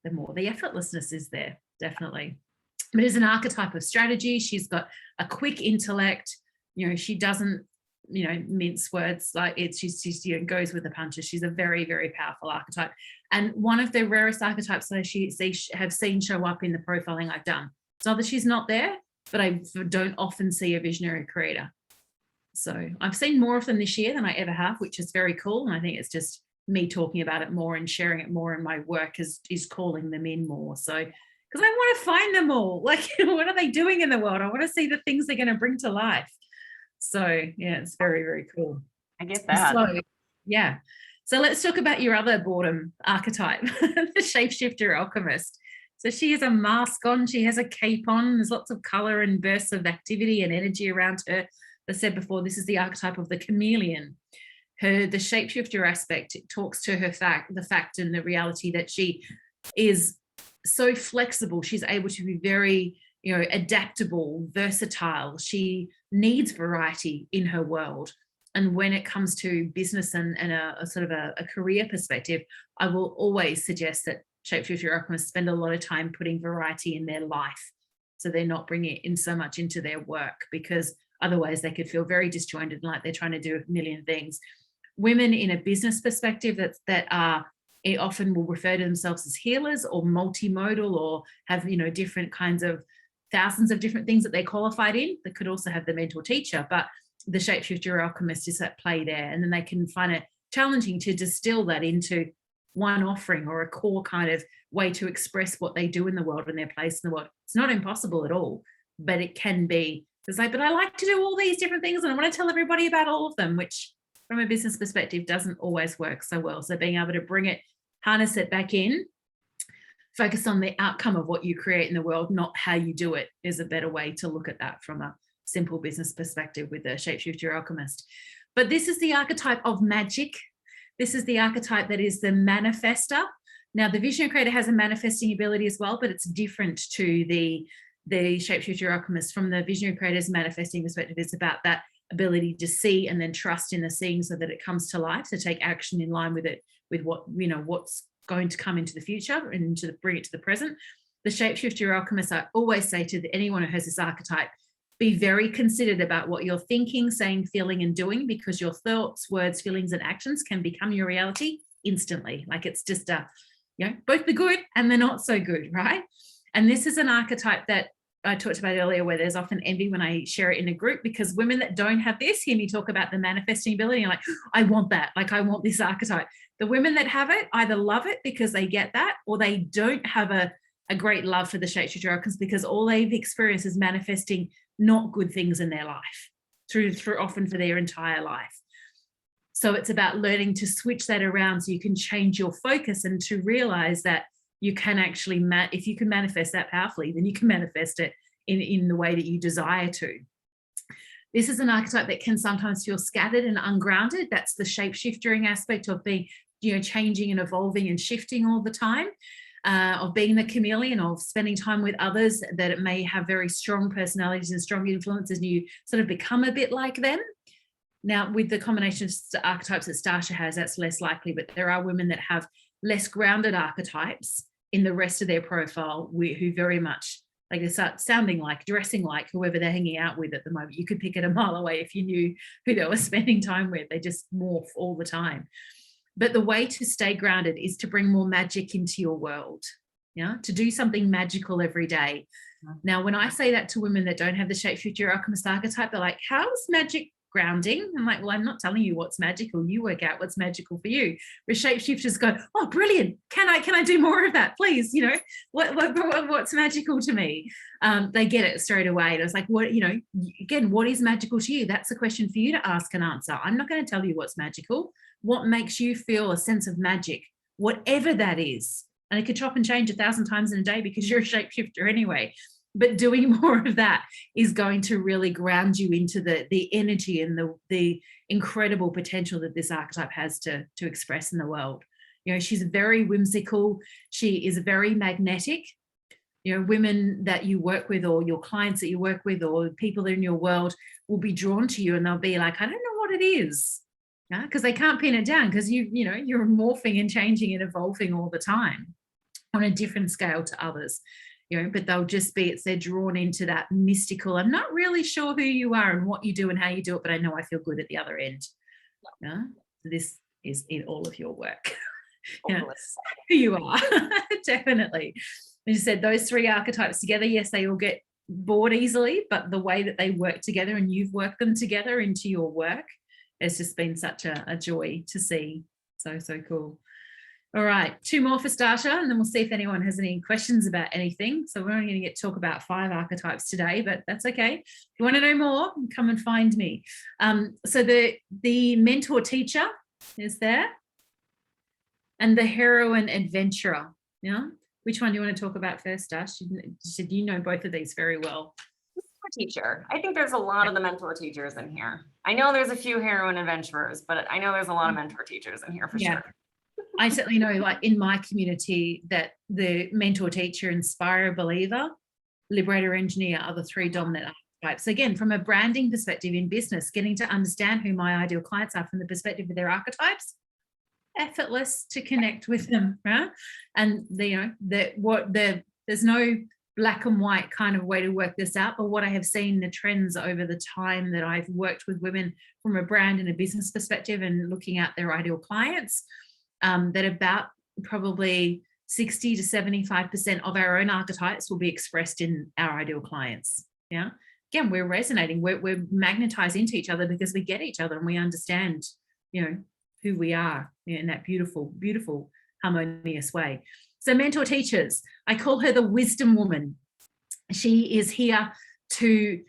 the more the effortlessness is there, definitely. But as an archetype of strategy, she's got a quick intellect. She doesn't, mince words. Like she's goes with the punches. She's a very, very powerful archetype. And one of the rarest archetypes that I have seen show up in the profiling I've done. It's not that she's not there, but I don't often see a visionary creator. So I've seen more of them this year than I ever have, which is very cool. And I think it's just me talking about it more and sharing it more in my work is calling them in more. So, because I want to find them all. Like, what are they doing in the world? I want to see the things they're going to bring to life. So, it's very, very cool. I get that. So let's talk about your other boredom archetype, the Shapeshifter Alchemist. So she has a mask on. She has a cape on. There's lots of color and bursts of activity and energy around her. As I said before, this is the archetype of the chameleon. The shapeshifter aspect, it talks to the fact and the reality that she is so flexible. She's able to be very, adaptable, versatile. She needs variety in her world. And when it comes to business and a sort of a career perspective, I will always suggest that Shapeshifter Alchemists spend a lot of time putting variety in their life, so they're not bringing it in so much into their work, because otherwise they could feel very disjointed and like they're trying to do a million things. Women in a business perspective that often will refer to themselves as healers or multimodal, or have, different kinds of thousands of different things that they're qualified in. They could also have the mentor teacher, but the Shapeshifter Alchemist is at play there. And then they can find it challenging to distill that into one offering or a core kind of way to express what they do in the world and their place in the world. It's not impossible at all, but it can be. It's like, but I like to do all these different things and I want to tell everybody about all of them, which from a business perspective doesn't always work so well. So being able to bring it, harness it back in, focus on the outcome of what you create in the world, not how you do it, is a better way to look at that from a simple business perspective with the Shapeshifter Alchemist. But this is the archetype of magic. This is the archetype that is the manifester. Now, the Visionary Creator has a manifesting ability as well, but it's different to the Shapeshifter Alchemist. From the Visionary Creator's manifesting perspective, it's about that ability to see and then trust in the seeing so that it comes to life, so take action in line with it, with what, what's going to come into the future and to bring it to the present. The Shapeshifter Alchemist, I always say to anyone who has this archetype, Be very considered about what you're thinking, saying, feeling, and doing, because your thoughts, words, feelings, and actions can become your reality instantly. Like it's just both the good and the not so good, right? And this is an archetype that I talked about earlier, where there's often envy when I share it in a group, because women that don't have this hear me talk about the manifesting ability and like, I want that, like I want this archetype. The women that have it either love it because they get that, or they don't have a great love for the Shapeshifter Alchemist because all they've experienced is manifesting not good things in their life through often for their entire life. So it's about learning to switch that around so you can change your focus and to realize that you can actually, if you can manifest that powerfully, then you can manifest it in the way that you desire to. This is an archetype that can sometimes feel scattered and ungrounded. That's the shape-shifting aspect of being, changing and evolving and shifting all the time, of being the chameleon, of spending time with others that it may have very strong personalities and strong influences, and you sort of become a bit like them. Now, with the combination of archetypes that Stasha has, that's less likely, but there are women that have less grounded archetypes in the rest of their profile who very much, like, they start sounding like, dressing like whoever they're hanging out with at the moment. You could pick it a mile away if you knew who they were spending time with. They just morph all the time. But the way to stay grounded is to bring more magic into your world, to do something magical every day. Now, when I say that to women that don't have the Shapeshifter Alchemist archetype, they're like, how's magic grounding? I'm like, well, I'm not telling you what's magical. You work out what's magical for you. Where shapeshifters go, oh, brilliant. Can I do more of that, please? What's magical to me? They get it straight away. And it's like, again, what is magical to you? That's a question for you to ask and answer. I'm not going to tell you what's magical. What makes you feel a sense of magic, whatever that is. And it could chop and change 1,000 times in a day because you're a shapeshifter anyway. But doing more of that is going to really ground you into the energy and the incredible potential that this archetype has to express in the world. She's very whimsical. She is very magnetic. Women that you work with, or your clients that you work with, or people in your world will be drawn to you, and they'll be like, I don't know what it is. Because they can't pin it down, because you're morphing and changing and evolving all the time on a different scale to others. But they'll just be, they're drawn into that mystical, I'm not really sure who you are and what you do and how you do it, but I know I feel good at the other end. This is in all of your work. Who you are. Definitely. As you said, those three archetypes together, yes, they all get bored easily, but the way that they work together, and you've worked them together into your work, it's just been such a joy to see. So cool. All right, 2 more for Stasha, and then we'll see if anyone has any questions about anything. So we're only going to get to talk about 5 archetypes today, but that's okay. If you want to know more, come and find me. So the mentor teacher is there, and the heroine adventurer. Which one do you want to talk about first, Stash? You said you know both of these very well. Teacher. I think there's a lot of the mentor teachers in here. I know there's a few heroine adventurers, but I know there's a lot of mentor teachers in here for sure. I certainly know, like in my community, that the mentor, teacher, inspirer, believer, liberator, engineer are the 3 dominant archetypes. Again, from a branding perspective in business, getting to understand who my ideal clients are from the perspective of their archetypes, effortless to connect with them, right? And there's no black and white kind of way to work this out, but what I have seen the trends over the time that I've worked with women from a brand and a business perspective and looking at their ideal clients, that about probably 60 to 75% of our own archetypes will be expressed in our ideal clients. Again, we're resonating, we're magnetized into each other because we get each other and we understand who we are in that beautiful harmonious way. So mentor teachers, I call her the wisdom woman. She is here to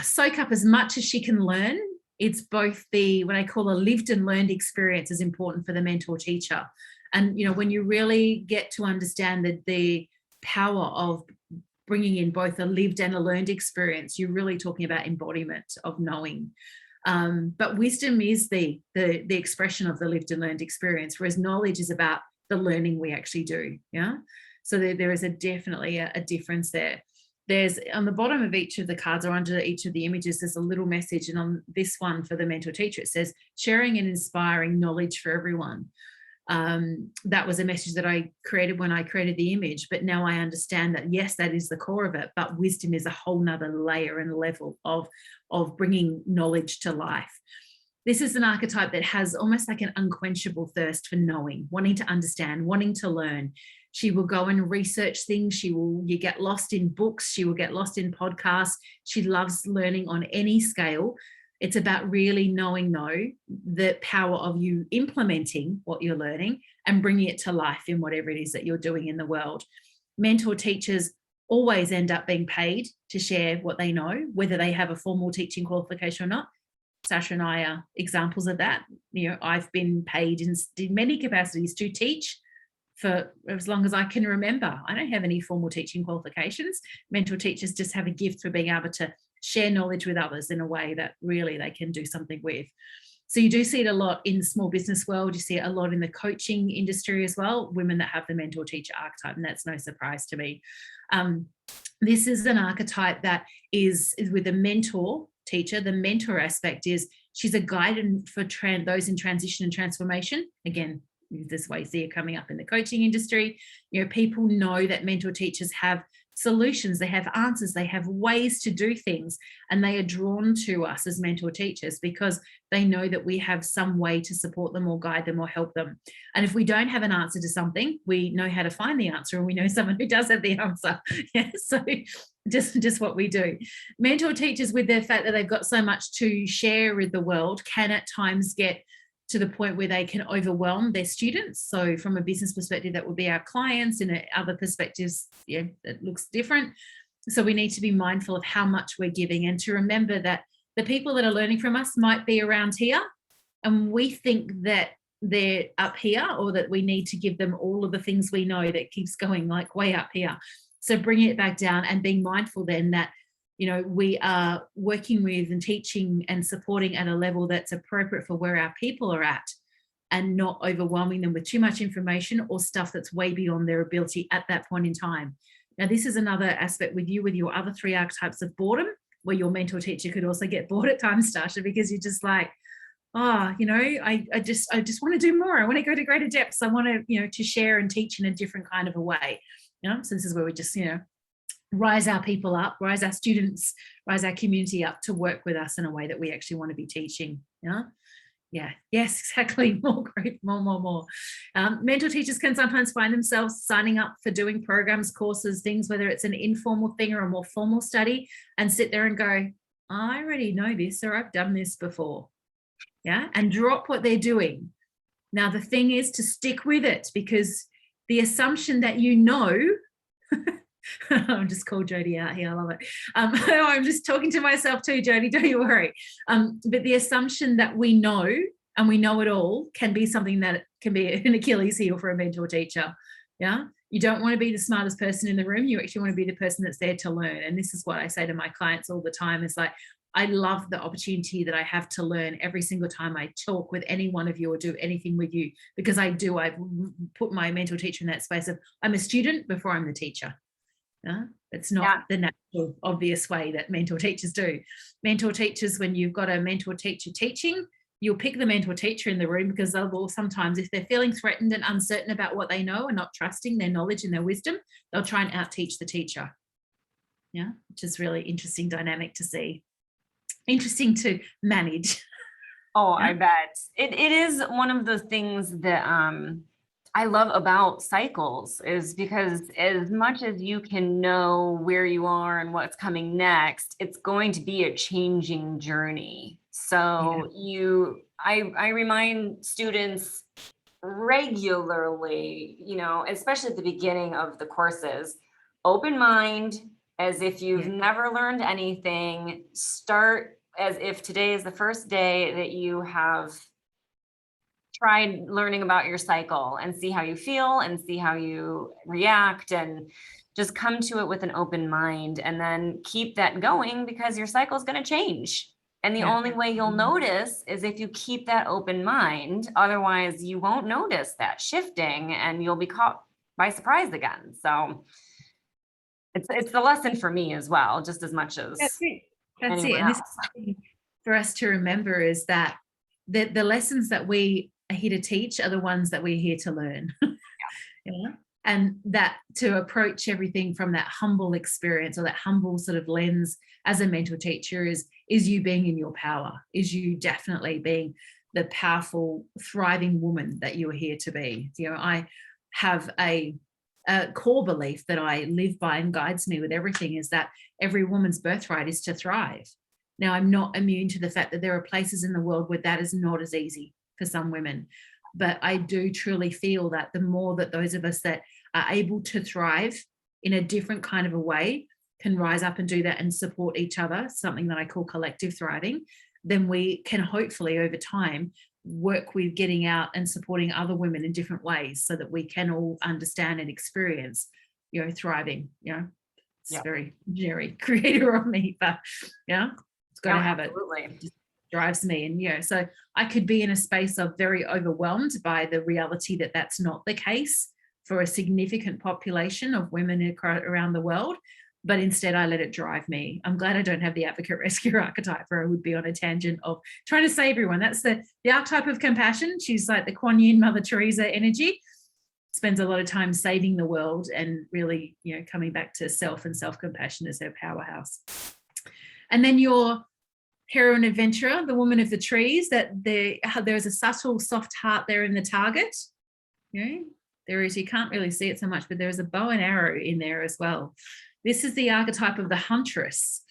soak up as much as she can learn. It's both what I call a lived and learned experience is important for the mentor teacher. And, when you really get to understand the power of bringing in both a lived and a learned experience, you're really talking about embodiment of knowing. But wisdom is the expression of the lived and learned experience, whereas knowledge is about the learning we actually do. So there is definitely a difference there. There's on the bottom of each of the cards, or under each of the images, there's a little message. And on this one for the mentor teacher, it says sharing and inspiring knowledge for everyone. That was a message that I created when I created the image, but now I understand that, yes, that is the core of it, but wisdom is a whole nother layer and level of bringing knowledge to life. This is an archetype that has almost like an unquenchable thirst for knowing, wanting to understand, wanting to learn. She will go and research things. You get lost in books. She will get lost in podcasts. She loves learning on any scale. It's about really knowing, though, the power of you implementing what you're learning and bringing it to life in whatever it is that you're doing in the world. Mentor teachers always end up being paid to share what they know, whether they have a formal teaching qualification or not. Stasha and I are examples of that. I've been paid in many capacities to teach for as long as I can remember. I don't have any formal teaching qualifications. Mentor teachers just have a gift for being able to share knowledge with others in a way that really they can do something with. So you do see it a lot in the small business world. You see it a lot in the coaching industry as well, women that have the mentor teacher archetype, and that's no surprise to me. This is an archetype that is with a mentor teacher. The mentor aspect is she's a guide for those in transition and transformation. Again, this way you see it coming up in the coaching industry. People know that mentor teachers have solutions, they have answers, they have ways to do things, and they are drawn to us as mentor teachers because they know that we have some way to support them or guide them or help them. And if we don't have an answer to something, we know how to find the answer, and we know someone who does have the answer. Yeah, so just what we do. Mentor teachers, with the fact that they've got so much to share with the world, can at times get to the point where they can overwhelm their students. So from a business perspective, that would be our clients. In other perspectives, it looks different. So we need to be mindful of how much we're giving, and to remember that the people that are learning from us might be around here, and we think that they're up here, or that we need to give them all of the things we know that keeps going like way up here. So bringing it back down and being mindful then that we are working with and teaching and supporting at a level that's appropriate for where our people are at, and not overwhelming them with too much information or stuff that's way beyond their ability at that point in time. Now, this is another aspect with your other 3 archetypes of boredom, where your mentor teacher could also get bored at times, Stasha, because you're just like, I just want to do more. I want to go to greater depths. I want to share and teach in a different kind of a way. So this is where we just, rise our people up, rise our students, rise our community up to work with us in a way that we actually want to be teaching. Yes, exactly. More. Mentor teachers can sometimes find themselves signing up for doing programs, courses, things, whether it's an informal thing or a more formal study, and sit there and go, I already know this, or I've done this before. And drop what they're doing. Now, the thing is to stick with it, because the assumption that I'm just called Jody out here. I love it. I'm just talking to myself too, Jody. Don't you worry. But the assumption that we know and we know it all can be something that can be an Achilles heel for a mentor teacher. You don't want to be the smartest person in the room. You actually want to be the person that's there to learn. And this is what I say to my clients all the time. It's like, I love the opportunity that I have to learn every single time I talk with any one of you or do anything with you, because I've put my mentor teacher in that space of I'm a student before I'm the teacher. It's not the natural, obvious way that mentor teachers do. Mentor teachers, when you've got a mentor teacher teaching, you'll pick the mentor teacher in the room, because they'll sometimes, if they're feeling threatened and uncertain about what they know and not trusting their knowledge and their wisdom, they'll try and out-teach the teacher. Which is really interesting dynamic to see. Interesting to manage. I bet. It is one of the things that I love about cycles, is because as much as you can know where you are and what's coming next, it's going to be a changing journey. So I remind students regularly, especially at the beginning of the courses, open mind, as if you've never learned anything. Start as if today is the first day that you have tried learning about your cycle, and see how you feel and see how you react, and just come to it with an open mind, and then keep that going, because your cycle is going to change. And the only way you'll notice is if you keep that open mind. Otherwise, you won't notice that shifting, and you'll be caught by surprise again. So it's the lesson for me as well, just as much as that's it. And this is for us to remember, is that the lessons that we are here to teach are the ones that we're here to learn. Yeah. And that to approach everything from that humble experience or that humble sort of lens as a mentor teacher is you being in your power, is you definitely being the powerful, thriving woman that you're here to be. You know, I have a core belief that I live by and guides me with everything, is that every woman's birthright is to thrive. Now, I'm not immune to the fact that there are places in the world where that is not as easy for some women. But I do truly feel that the more that those of us that are able to thrive in a different kind of a way can rise up and do that and support each other, something that I call collective thriving, then we can hopefully over time work with getting out and supporting other women in different ways so that we can all understand and experience, you know, thriving. You know, it's very visionary creator of me, but yeah, it's got to have absolutely. It just drives me. And you know, so I could be in a space of very overwhelmed by the reality that that's not the case for a significant population of women around the world, but instead I let it drive me. I'm glad I don't have the advocate rescuer archetype, or I would be on a tangent of trying to save everyone. That's the archetype of compassion. She's like the Kuan Yin, Mother Teresa energy, spends a lot of time saving the world and really, you know, coming back to self and self-compassion as her powerhouse. And then your heroine adventurer, the woman of the trees, that there's a subtle soft heart there in the target. You know, there is, you can't really see it so much, but there's a bow and arrow in there as well. This is the archetype of the Huntress.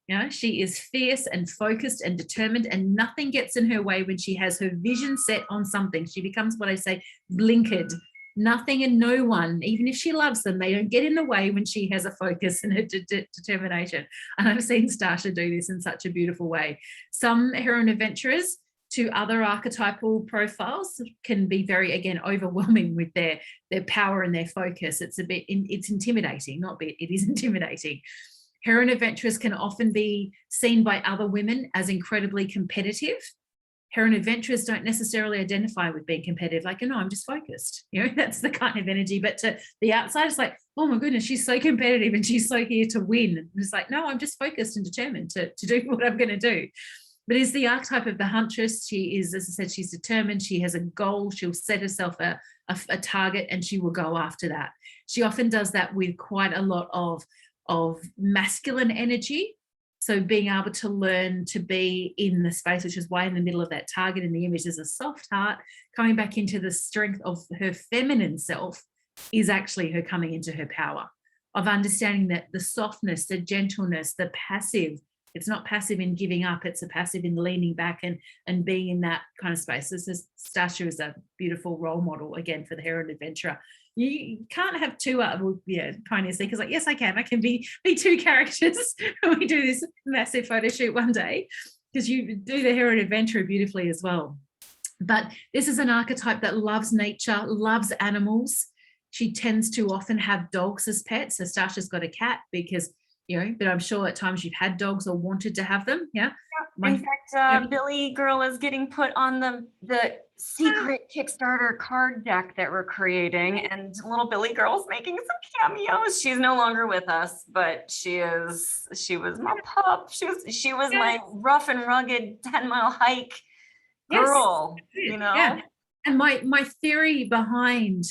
You know, she is fierce and focused and determined, and nothing gets in her way when she has her vision set on something. She becomes what I say, blinkered. Nothing and no one, even if she loves them, they don't get in the way when she has a focus and a determination. And I've seen Stasha do this in such a beautiful way. Some heroine adventurers to other archetypal profiles can be very, again, overwhelming with their power and their focus. It's it's intimidating, it is intimidating. Heroine adventurers can often be seen by other women as incredibly competitive. Heroine adventurers don't necessarily identify with being competitive, like, you know, I'm just focused. You know, that's the kind of energy. But to the outside, it's like, oh my goodness, she's so competitive and she's so here to win. And it's like, no, I'm just focused and determined to do what I'm going to do. But is the archetype of the Huntress. She is, as I said, she's determined. She has a goal. She'll set herself a target and she will go after that. She often does that with quite a lot of masculine energy. So being able to learn to be in the space, which is why in the middle of that target in the image is a soft heart, coming back into the strength of her feminine self is actually her coming into her power, of understanding that the softness, the gentleness, the passive, it's not passive in giving up, it's a passive in leaning back and being in that kind of space. Stasha is a beautiful role model, again, for the heroine adventurer. You can't have two pioneers because, like, yes, I can be two characters when we do this massive photo shoot one day, because you do the heroine adventurer beautifully as well. But this is an archetype that loves nature, loves animals. She tends to often have dogs as pets. So Stasha's got a cat because, you know, but I'm sure at times you've had dogs or wanted to have them. Yeah. In fact, Billy Girl is getting put on the secret Kickstarter card deck that we're creating, and little Billy Girl's making some cameos. She's no longer with us, but she was my pup. She was my rough and rugged 10-mile hike girl, you know? Yeah. And my theory behind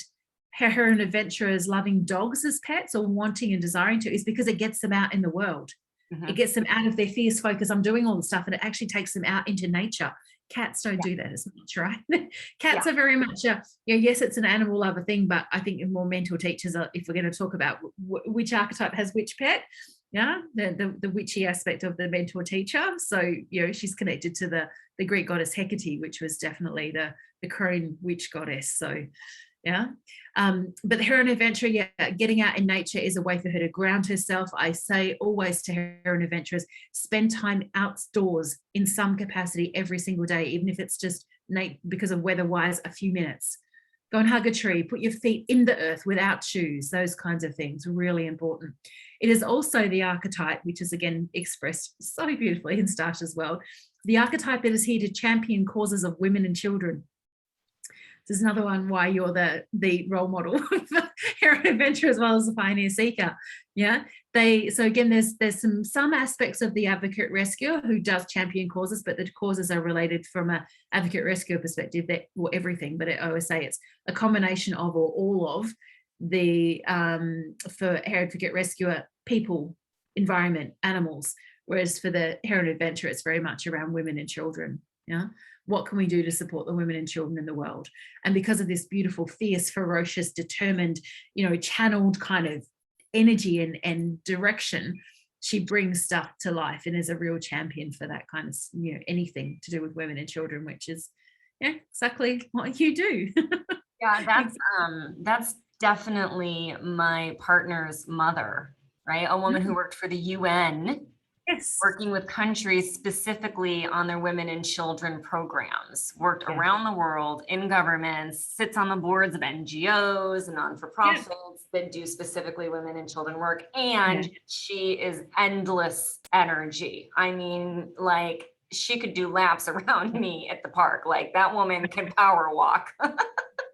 heroine adventurers loving dogs as pets or wanting and desiring to is because it gets them out in the world. Mm-hmm. It gets them out of their fierce focus. I'm doing all the stuff, and it actually takes them out into nature. Cats don't do that as much, right? Cats are very much yes, it's an animal lover thing, but I think more mentor teachers are, if we're going to talk about which archetype has which pet, the witchy aspect of the mentor teacher. So, you know, she's connected to the Greek goddess Hecate, which was definitely the crone witch goddess. So but the heroine adventurer, getting out in nature is a way for her to ground herself. I say always to heroine adventurers, spend time outdoors in some capacity every single day, even if it's just because of weather-wise, a few minutes. Go and hug a tree, put your feet in the earth without shoes, those kinds of things, really important. It is also the archetype, which is again expressed so beautifully in Stasha's world, the archetype that is here to champion causes of women and children. There's another one why you're the role model for Heroine Adventurer as well as the Pioneer Seeker. Yeah. So again, there's some aspects of the advocate rescuer who does champion causes, but the causes are related from a advocate rescuer perspective, that or everything, but I always say it's a combination of or all of the for advocate rescuer, people, environment, animals, whereas for the Heroine Adventurer, it's very much around women and children. Yeah. What can we do to support the women and children in the world? And because of this beautiful, fierce, ferocious, determined, channeled kind of energy and direction, she brings stuff to life and is a real champion for that kind of, anything to do with women and children, which is exactly what you do. Yeah, that's definitely my partner's mother, right? A woman who worked for the UN. Yes. Working with countries specifically on their women and children programs, worked around the world in governments, sits on the boards of NGOs and non-for-profits that do specifically women and children work. And she is endless energy. I mean, like, she could do laps around me at the park. Like, that woman can power walk.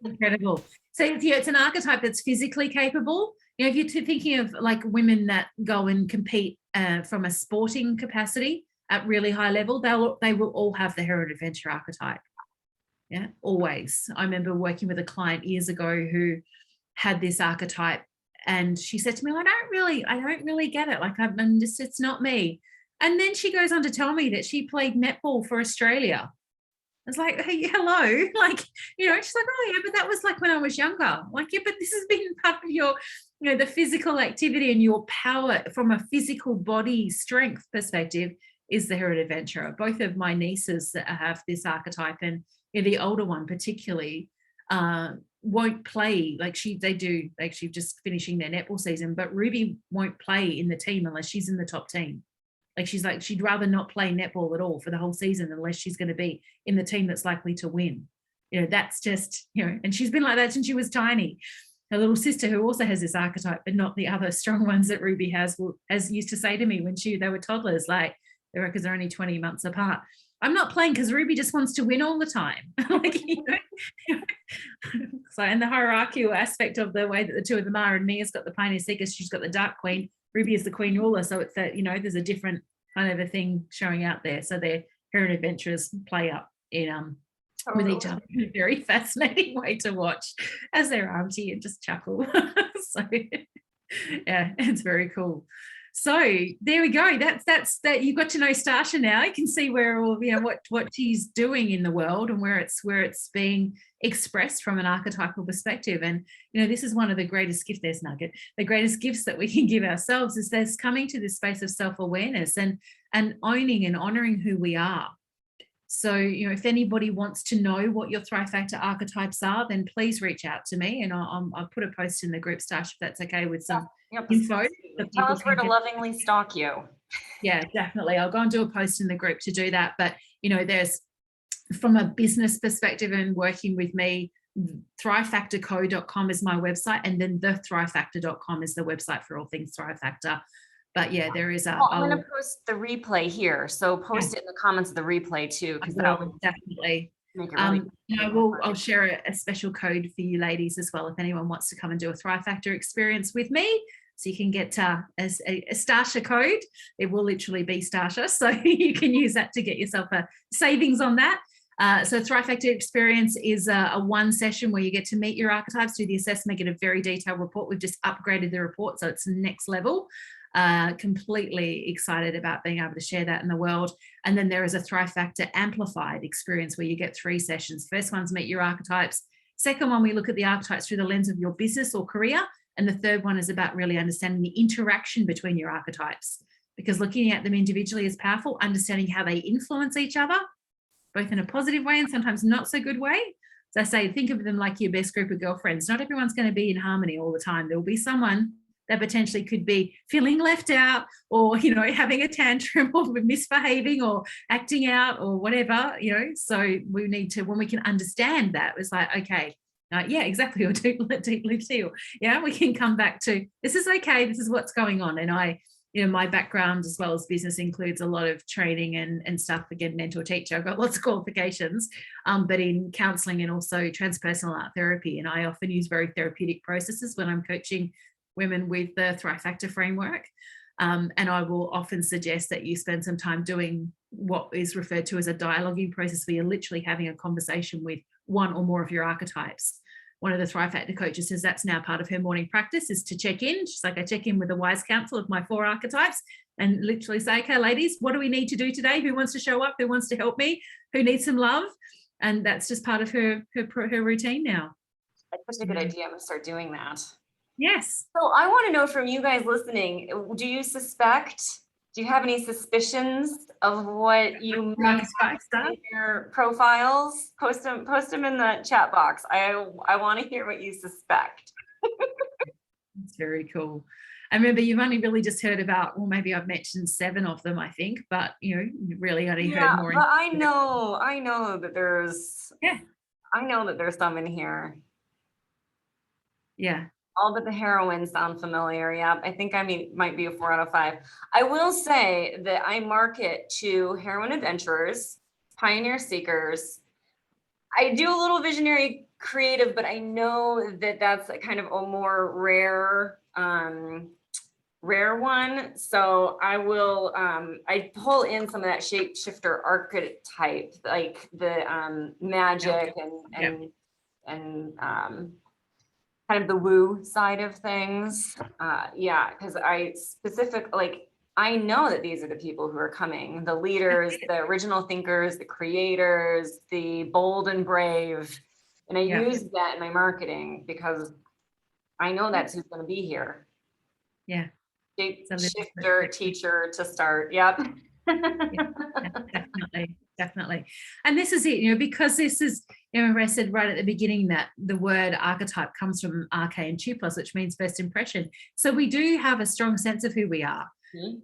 Incredible. So it's an archetype that's physically capable. If you're thinking of like women that go and compete from a sporting capacity at really high level, they will all have the Heroine Adventurer archetype. Yeah, always. I remember working with a client years ago who had this archetype, and she said to me, I don't really get it. Like, it's not me. And then she goes on to tell me that she played netball for Australia. It's like, hey, hello, like, she's like, oh yeah, but that was like when I was younger. Like, yeah, but this has been part of your, the physical activity and your power from a physical body strength perspective is the Heroine Adventurer. Both of my nieces that have this archetype, and the older one particularly, won't play like they do. Like, she's just finishing their netball season, but Ruby won't play in the team unless she's in the top team. Like, she'd rather not play netball at all for the whole season unless she's going to be in the team that's likely to win. That's just, and she's been like that since she was tiny. Her little sister, who also has this archetype, but not the other strong ones that Ruby has used to say to me when they were toddlers, like, because they're only 20 months apart, I'm not playing because Ruby just wants to win all the time. Like, So, and the hierarchical aspect of the way that the two of them are, and Mia's got the Pioneer Seeker, she's got the Dark Queen, Ruby is the Queen Ruler. So it's that, there's a different kind of a thing showing out there. So their Heroine Adventurers play up in with each other in a very fascinating way to watch as they're auntie and just chuckle. So yeah, it's very cool. So there we go. That's that. You got to know Stasha now. You can see where all what she's doing in the world and where it's being expressed from an archetypal perspective. And this is one of the greatest gifts. There's Nugget. The greatest gifts that we can give ourselves is there's coming to this space of self-awareness and owning and honoring who we are. So, if anybody wants to know what your Thrive Factor archetypes are, then please reach out to me, and I'll put a post in the group, Stash, if that's okay, with some info. Tell us where to lovingly stalk you. Yeah, definitely. I'll go and do a post in the group to do that. But, there's, from a business perspective and working with me, thrivefactorco.com is my website, and then thethrivefactor.com is the website for all things Thrive Factor. But yeah, there is I'm going to post the replay here. So post it in the comments of the replay too, because that will definitely make it really I'll share a special code for you ladies as well if anyone wants to come and do a Thrive Factor experience with me. So you can get as a Stasha code. It will literally be Stasha, so you can use that to get yourself a savings on that. So Thrive Factor experience is a one session where you get to meet your archetypes, do the assessment, get a very detailed report. We've just upgraded the report, so it's next level. Completely excited about being able to share that in the world. And then there is a Thrive Factor amplified experience where you get 3 sessions. First one's meet your archetypes. Second one, we look at the archetypes through the lens of your business or career. And the third one is about really understanding the interaction between your archetypes, because looking at them individually is powerful, understanding how they influence each other, both in a positive way and sometimes not so good way. So I say, think of them like your best group of girlfriends. Not everyone's going to be in harmony all the time. There will be someone that potentially could be feeling left out, or having a tantrum, or misbehaving, or acting out, or whatever. So we need to, when we can understand that, it's like, okay, yeah, exactly, or deeply feel. Yeah, we can come back to, this is okay, this is what's going on, and I my background as well as business includes a lot of training and stuff. Again, mentor teacher, I've got lots of qualifications, but in counseling and also transpersonal art therapy. And I often use very therapeutic processes when I'm coaching women with the Thrive Factor framework. And I will often suggest that you spend some time doing what is referred to as a dialoguing process, where you're literally having a conversation with one or more of your archetypes. One of the Thrive Factor coaches says that's now part of her morning practice, is to check in. She's like, I check in with a wise counsel of my 4 archetypes and literally say, okay, ladies, what do we need to do today? Who wants to show up? Who wants to help me? Who needs some love? And that's just part of her routine now. That's such a good idea. I'm going to start doing that. Yes. So I want to know from you guys listening, do you have any suspicions of what you may have in your profiles? Post them in the chat box. I want to hear what you suspect. That's very cool. I remember you've only really just heard about, well, maybe I've mentioned 7 of them, I think, but you really only heard more. But I know that there's some in here. Yeah. All but the heroine sound familiar. Yeah, I think might be a 4 out of 5. I will say that I market to heroine adventurers, pioneer seekers. I do a little visionary creative, but I know that that's a kind of a more rare one. So I will I pull in some of that shapeshifter archetype, like the magic and kind of the woo side of things. Because I know that these are the people who are coming, the leaders, the original thinkers, the creators, the bold and brave. And I use that in my marketing because I know that's who's going to be here. Yeah. Shifter teacher to start. Yep. Definitely. And this is it, because this is, I said right at the beginning that the word archetype comes from arche and tuplos, which means first impression. So we do have a strong sense of who we are. Mm-hmm.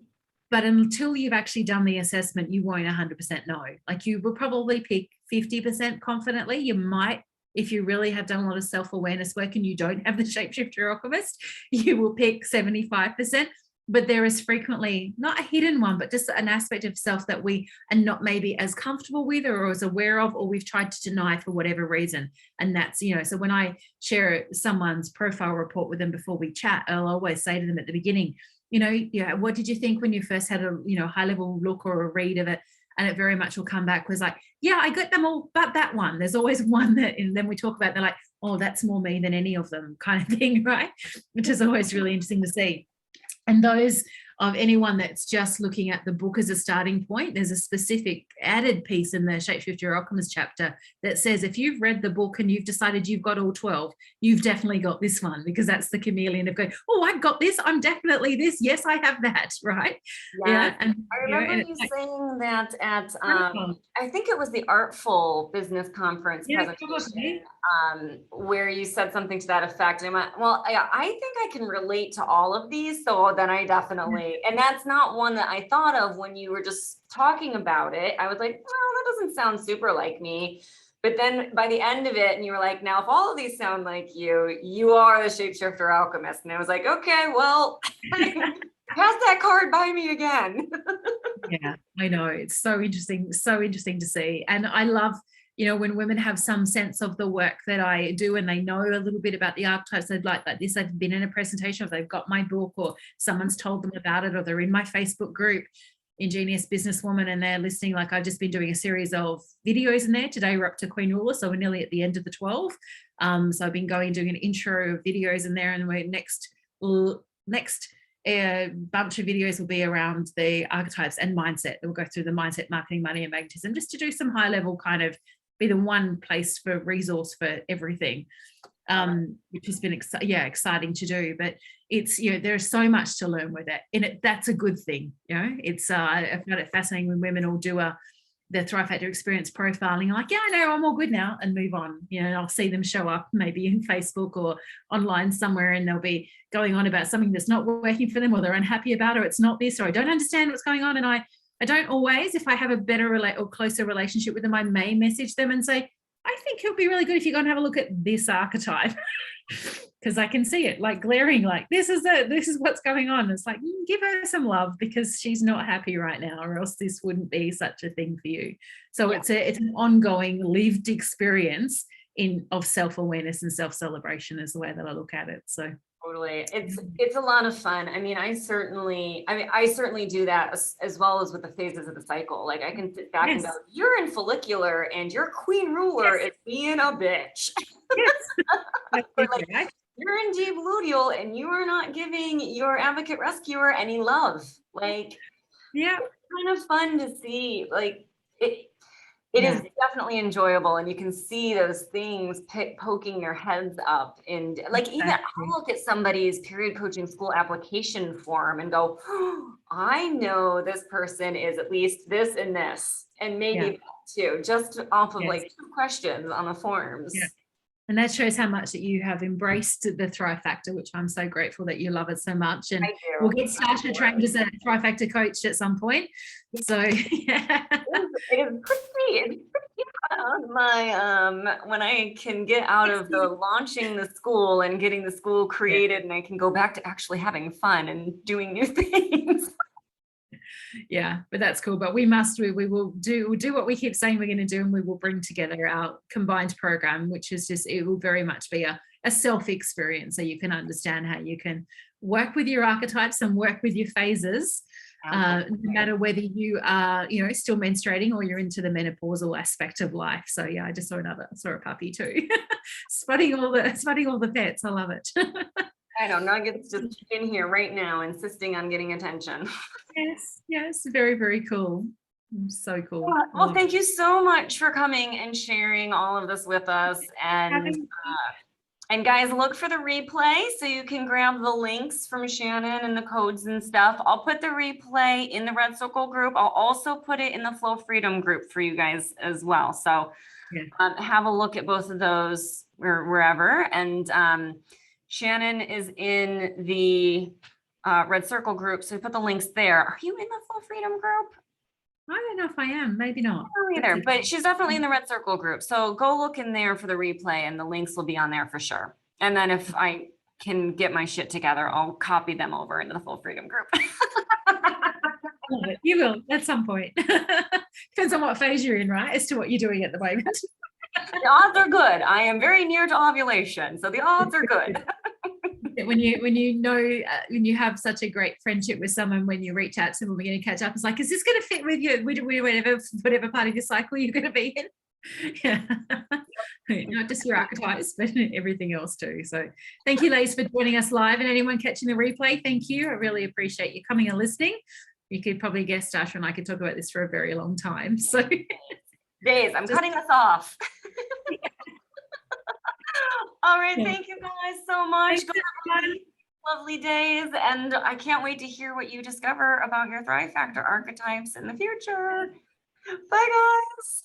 But until you've actually done the assessment, you won't 100% know. Like, you will probably pick 50% confidently. You might, if you really have done a lot of self-awareness work and you don't have the Shapeshifter Alchemist, you will pick 75%. But there is frequently not a hidden one, but just an aspect of self that we are not maybe as comfortable with or as aware of, or we've tried to deny for whatever reason. And that's, so when I share someone's profile report with them before we chat, I'll always say to them at the beginning, what did you think when you first had a, high level look or a read of it? And it very much will come back was like, yeah, I got them all, but that one. There's always one that, and then we talk about, they're like, oh, that's more me than any of them, kind of thing, right? Which is always really interesting to see. And those of anyone that's just looking at the book as a starting point, there's a specific added piece in the Shapeshifter Alchemist chapter that says if you've read the book and you've decided you've got all 12, you've definitely got this one, because that's the chameleon of going, oh, I've got this, I'm definitely this, yes, I have that, right? Yeah. And I remember you saying that at, I think it was the Artful Business Conference presentation, where you said something to that effect. And I went, well, yeah, I think I can relate to all of these. So then I definitely, and that's not one that I thought of when you were just talking about it. I was like, well, that doesn't sound super like me. But then by the end of it, and you were like, now, if all of these sound like you are the Shapeshifter Alchemist. And I was like, okay, well, pass that card by me again. Yeah, I know. It's so interesting to see. And I love, when women have some sense of the work that I do and they know a little bit about the archetypes, they'd like this, they've been in a presentation, or they've got my book, or someone's told them about it, or they're in my Facebook group, Ingenious Businesswoman, and they're listening. Like, I've just been doing a series of videos in there. Today we're up to Queen Ruler, so we're nearly at the end of the 12. So I've been doing an intro of videos in there, and we're next bunch of videos will be around the archetypes and mindset. We'll go through the mindset, marketing, money, and magnetism, just to do some high level kind of be the one place for resource for everything, which has been exciting to do. But it's, there's so much to learn with it, and that's a good thing. It's I find it fascinating when women all do the Thrive Factor experience profiling, like, yeah, I know, I'm all good now, and move on. I'll see them show up maybe in Facebook or online somewhere, and they'll be going on about something that's not working for them, or they're unhappy about, or it's not this, or I don't understand what's going on. And I don't always, if I have a better or closer relationship with them, I may message them and say, I think it'll be really good if you go and have a look at this archetype. because I can see it like glaring, like this is what's going on. It's like, give her some love because she's not happy right now, or else this wouldn't be such a thing for you. So it's an ongoing lived experience of self-awareness and self-celebration is the way that I look at it. So totally. It's a lot of fun. I mean, I certainly do that as well as with the phases of the cycle. Like I can sit back and go, you're in follicular and your queen ruler is being a bitch. Or like, you're in deep luteal and you are not giving your advocate rescuer any love. Like, it's kind of fun to see. Like it is definitely enjoyable, and you can see those things poking their heads up. And like, even I'll look at somebody's period coaching school application form and go, oh, I know this person is at least this and this, and maybe that too, just off of like 2 questions on the forms. And that shows how much that you have embraced the Thrive Factor, which I'm so grateful that you love it so much. And we'll get Stasha trained as a Thrive Factor coach at some point. So it's pretty on my when I can get out of the launching the school and getting the school created, and I can go back to actually having fun and doing new things. Yeah, but that's cool. But we will do what we keep saying we're going to do, and we will bring together our combined program, which is just, it will very much be a self experience, so you can understand how you can work with your archetypes and work with your phases, no matter whether you are, still menstruating or you're into the menopausal aspect of life. So yeah, I just saw a puppy too, spotting all the pets. I love it. I know, Nugget's just in here right now, insisting on getting attention. Yes, very, very cool. So cool. Well, thank you so much for coming and sharing all of this with us. And guys, look for the replay so you can grab the links from Shannon and the codes and stuff. I'll put the replay in the Red Circle group. I'll also put it in the Flow Freedom group for you guys as well. So have a look at both of those wherever. And Shannon is in the Red Circle group, so we put the links there. Are you in the Flow Freedom group? I don't know if I am, maybe not. I don't either, but she's definitely in the Red Circle group. So go look in there for the replay, and the links will be on there for sure. And then if I can get my shit together, I'll copy them over into the Flow Freedom group. You will at some point. Depends on what phase you're in, right? As to what you're doing at the moment. The odds are good. I am very near to ovulation, so the odds are good. When you have such a great friendship with someone, when you reach out to them, we're going to catch up. It's like, is this going to fit with you? Whatever part of your cycle you're going to be in. Yeah, not just your archetypes, but everything else too. So thank you, ladies, for joining us live, and anyone catching the replay, thank you. I really appreciate you coming and listening. You could probably guess Stasha and I could talk about this for a very long time. So. Days, I'm cutting us off. All right, thank you guys so much. Lovely days, and I can't wait to hear what you discover about your Thrive Factor archetypes in the future. Bye, guys.